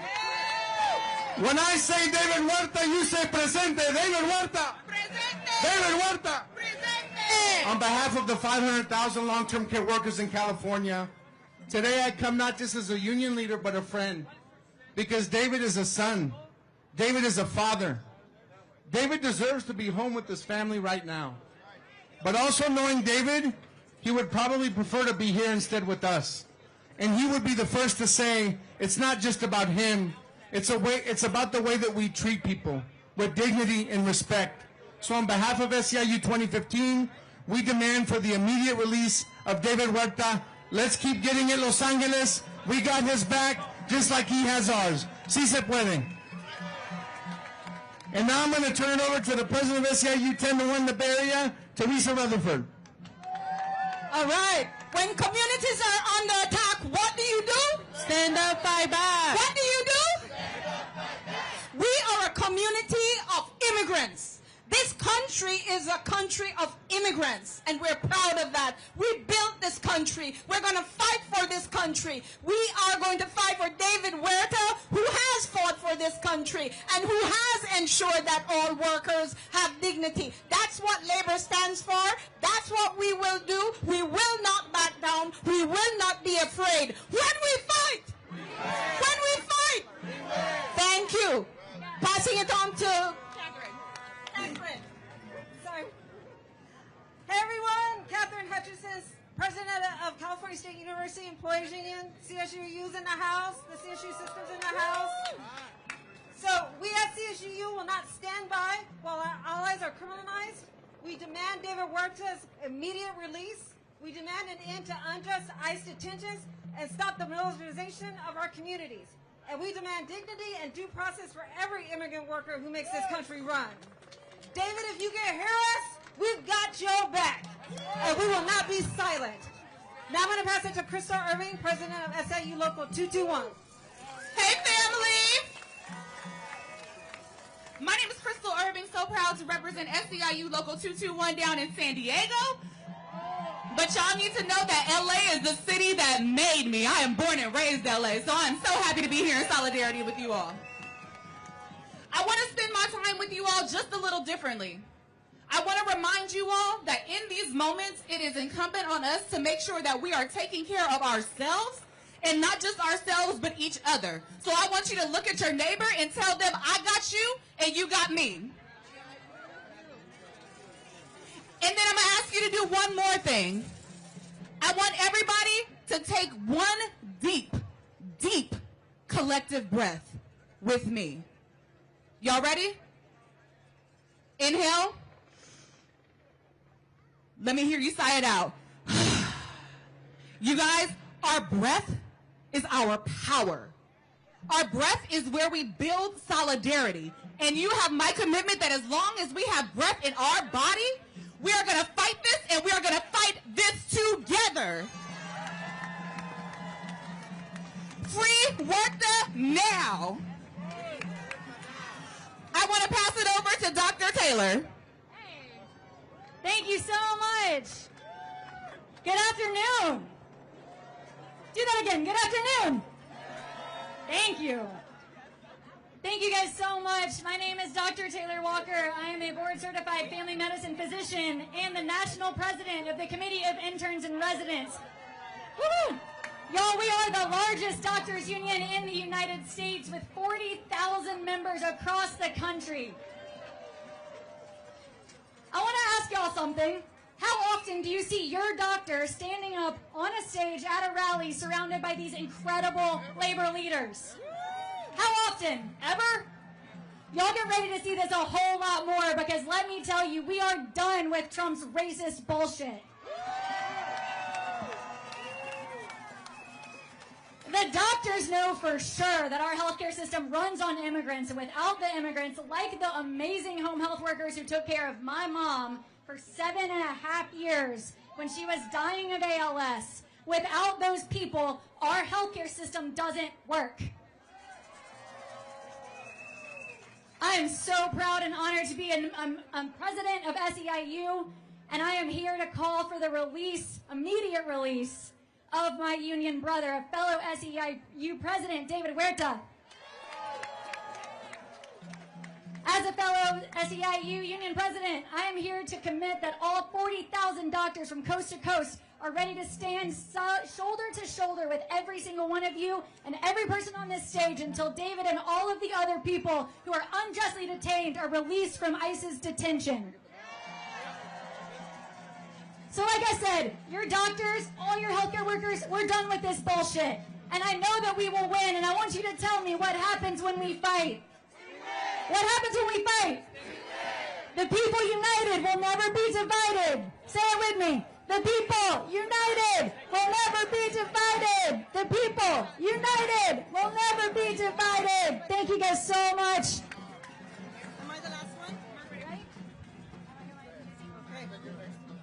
When I say David Huerta, you say presente. David Huerta! Presente! David Huerta! Presente! On behalf of the 500,000 long-term care workers in California, today I come not just as a union leader, but a friend. Because David is a son. David is a father. David deserves to be home with his family right now. But also knowing David, he would probably prefer to be here instead with us. And he would be the first to say, it's not just about him. It's about the way that we treat people with dignity and respect. So on behalf of SEIU 2015, we demand for the immediate release of David Huerta. Let's keep getting it, Los Angeles. We got his back just like he has ours. Si se puede. And now I'm going to turn it over to the president of SEIU 10-1 in the Bay Area, Teresa Rutherford. All right. When communities are under attack, what do you do? Stand up, fight back. What do you do? We are a community of immigrants. This country is a country of immigrants, and we're proud of that. We built this country. We're going to fight for this country. We are going to fight for David Huerta, who has fought for this country and who has ensured that all workers have dignity. That's what labor stands for. That's what we will do. We will not back down. We will not be afraid. When we fight, when we fight. Thank you. Passing it on to Sorry. Hey everyone, Catherine Hutchison, President of California State University Employees Union. CSU's in the house, the CSU system's in the house. So we at CSU will not stand by while our allies are criminalized. We demand David Huerta's immediate release. We demand an end to unjust ICE detentions and stop the militarization of our communities. And we demand dignity and due process for every immigrant worker who makes this country run. David, if you can hear us, we've got your back, and we will not be silent. Now I'm going to pass it to Crystal Irving, President of SEIU Local 221. Hey, family! My name is Crystal Irving, so proud to represent SEIU Local 221 down in San Diego. But y'all need to know that LA is the city that made me. I am born and raised LA, so I'm so happy to be here in solidarity with you all. I want to spend my time with you all just a little differently. I want to remind you all that in these moments, it is incumbent on us to make sure that we are taking care of ourselves, and not just ourselves, but each other. So I want you to look at your neighbor and tell them, I got you, and you got me. And then I'm going to ask you to do one more thing. I want everybody to take one deep, deep collective breath with me. Y'all ready? Inhale. Let me hear you sigh it out. You guys, our breath is our power. Our breath is where we build solidarity. And you have my commitment that as long as we have breath in our body, we are going to fight this, and we are going to fight this together. Free Huerta now. I want to pass it over to Dr. Taylor. Thank you so much. Good afternoon. Do that again. Good afternoon. Thank you. Thank you guys so much. My name is Dr. Taylor Walker. I am a board-certified family medicine physician and the national president of the Committee of Interns and Residents. Woo! Y'all, we are the largest doctors union in the United States with 40,000 members across the country. I want to ask y'all something. How often do you see your doctor standing up on a stage at a rally surrounded by these incredible labor leaders? How often? Ever? Y'all get ready to see this a whole lot more, because let me tell you, we are done with Trump's racist bullshit. The doctors know for sure that our healthcare system runs on immigrants, and without the immigrants, like the amazing home health workers who took care of my mom for 7.5 years when she was dying of ALS, without those people, our healthcare system doesn't work. I am so proud and honored to be I'm president of SEIU, and I am here to call for the release, immediate release, of my union brother, a fellow SEIU president, David Huerta. As a fellow SEIU union president, I am here to commit that all 40,000 doctors from coast to coast are ready to stand shoulder to shoulder with every single one of you and every person on this stage until David and all of the other people who are unjustly detained are released from ICE's detention. So like I said, your doctors, all your healthcare workers, we're done with this bullshit. And I know that we will win, and I want you to tell me what happens when we fight. What happens when we fight? The people united will never be divided. Say it with me. The people united will never be divided. The people united will never be divided. Thank you guys so much. Am I the last one? Right? Okay.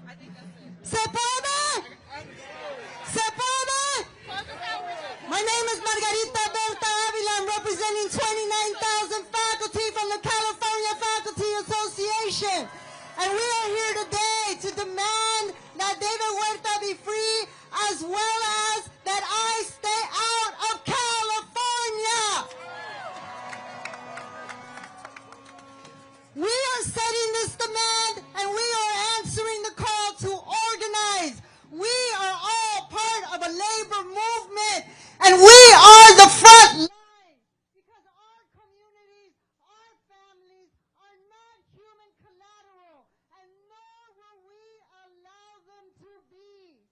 I think that's it. ¿Se puede? ¿Se puede? My name is Margarita Berta Avila. I'm representing 29,000 faculty from the California Faculty Association. And we are here today to demand that David Huerta be free, as well as that I stay out of California. We are setting this demand, and we are answering the call to organize. We are all part of a labor movement, and we are the front line, because our communities, our families are not human collateral, and nor will we allow them to be.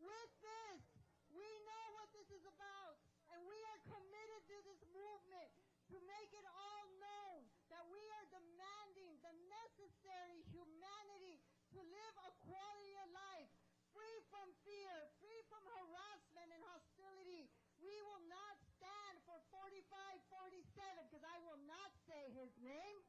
With this, we know what this is about, and we are committed to this movement to make it all known that we are demanding the necessary humanity to live a quality of life, free from fear, free from harassment and hostility. We will not stand for 4547, because I will not say his name.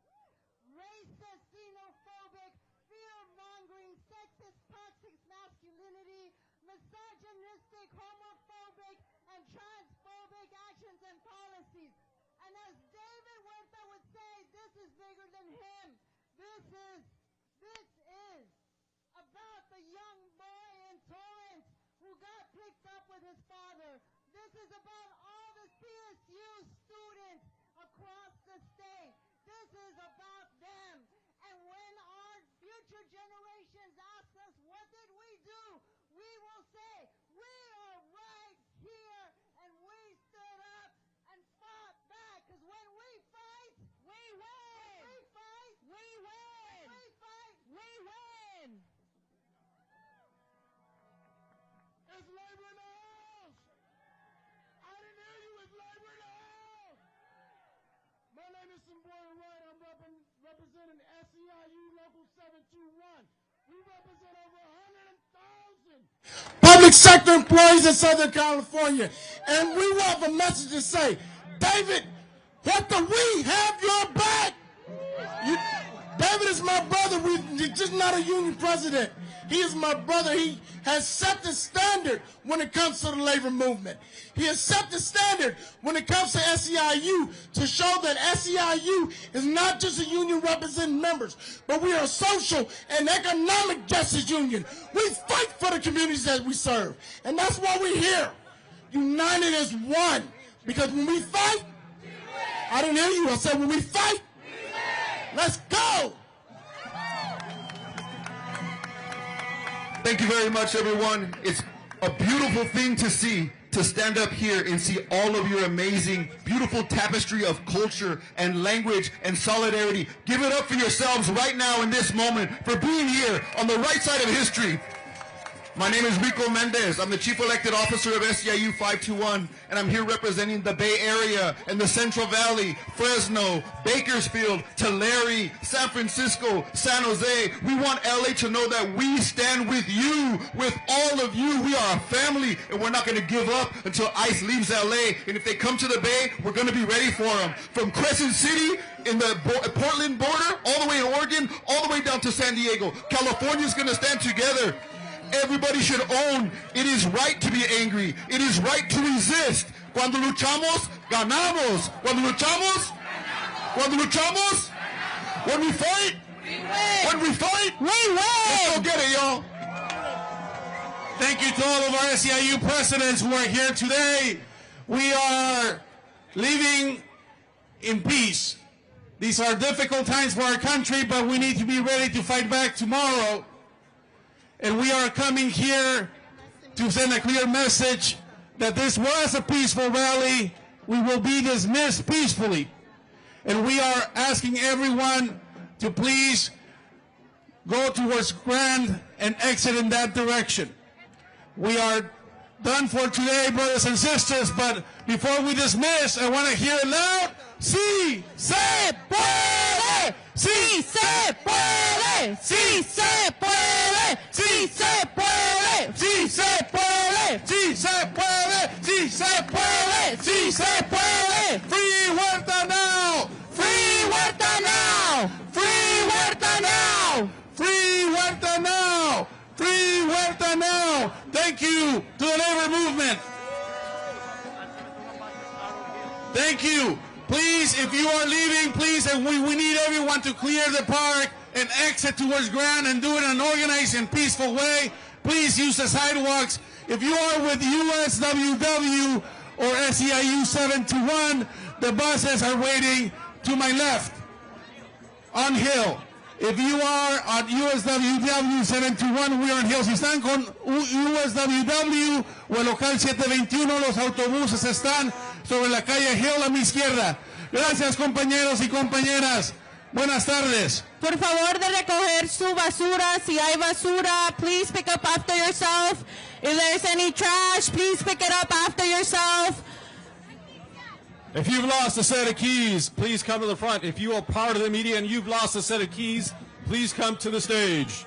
Racist, xenophobic, fear-mongering, sexist, toxic masculinity, misogynistic, homophobic, and transphobic actions and policies. And as David Huerta would say, this is bigger than him. This is about the young boy This is about them. And when our future generations ask us, what did we do? We will say, we are right here, and we stood up and fought back. Because when we fight, we win. When we fight, we win. When we fight, we win. It's labor in the house. I didn't hear you. It's labor in the house. My name is Simboy Wright. I'm representing SEIU Local 721. We represent over 100,000 public sector employees in Southern California. And we want a message to say, David, what do we have your back? David is my brother. He's just not a union president. He is my brother. He has set the standard when it comes to the labor movement. He has set the standard when it comes to SEIU to show that SEIU is not just a union representing members, but we are a social and economic justice union. We fight for the communities that we serve. And that's why we're here, united as one. Because when we fight, I didn't hear you. I said when we fight, let's go. Thank you very much, everyone. It's a beautiful thing to see, to stand up here and see all of your amazing, beautiful tapestry of culture and language and solidarity. Give it up for yourselves right now in this moment for being here on the right side of history. My name is Rico Mendez. I'm the Chief Elected Officer of SEIU 521, and I'm here representing the Bay Area and the Central Valley, Fresno, Bakersfield, Tulare, San Francisco, San Jose. We want LA to know that we stand with you, with all of you. We are a family, and we're not going to give up until ICE leaves LA. And if they come to the Bay, we're going to be ready for them. From Crescent City in the Portland border, all the way in Oregon, all the way down to San Diego. California's going to stand together. Everybody should own it is right to be angry. It is right to resist. Cuando luchamos, ganamos. Cuando luchamos, when we fight, when we fight, we win. Let's go get it, y'all. Thank you to all of our SEIU presidents who are here today. We are living in peace. These are difficult times for our country, but we need to be ready to fight back tomorrow. And we are coming here to send a clear message that this was a peaceful rally. We will be dismissed peacefully. And we are asking everyone to please go towards Grand and exit in that direction. We are done for today, brothers and sisters, but before we dismiss, I want to hear it loud. Sí se puede, sí se puede, sí se puede, sí se puede, sí se puede, sí se puede, sí se puede, sí se puede. Free Huerta now, free Huerta now, free Huerta now, free Huerta now, free Huerta now. Thank you to the labor movement. Thank you. Please, if you are leaving, please, and we need everyone to clear the park and exit towards Grand and do it in an organized and peaceful way. Please use the sidewalks. If you are with USWW or SEIU 721, the buses are waiting to my left on Hill. If you are at USWW 721, we are on Hill. Si están con USWW o el local 721, los autobuses están sobre la calle Hill a mi izquierda. Gracias, compañeros y compañeras. Buenas tardes. Por favor de recoger su basura. Si hay basura, please pick up after yourself. If there's any trash, please pick it up after yourself. If you've lost a set of keys, please come to the front. If you are part of the media and you've lost a set of keys, please come to the stage.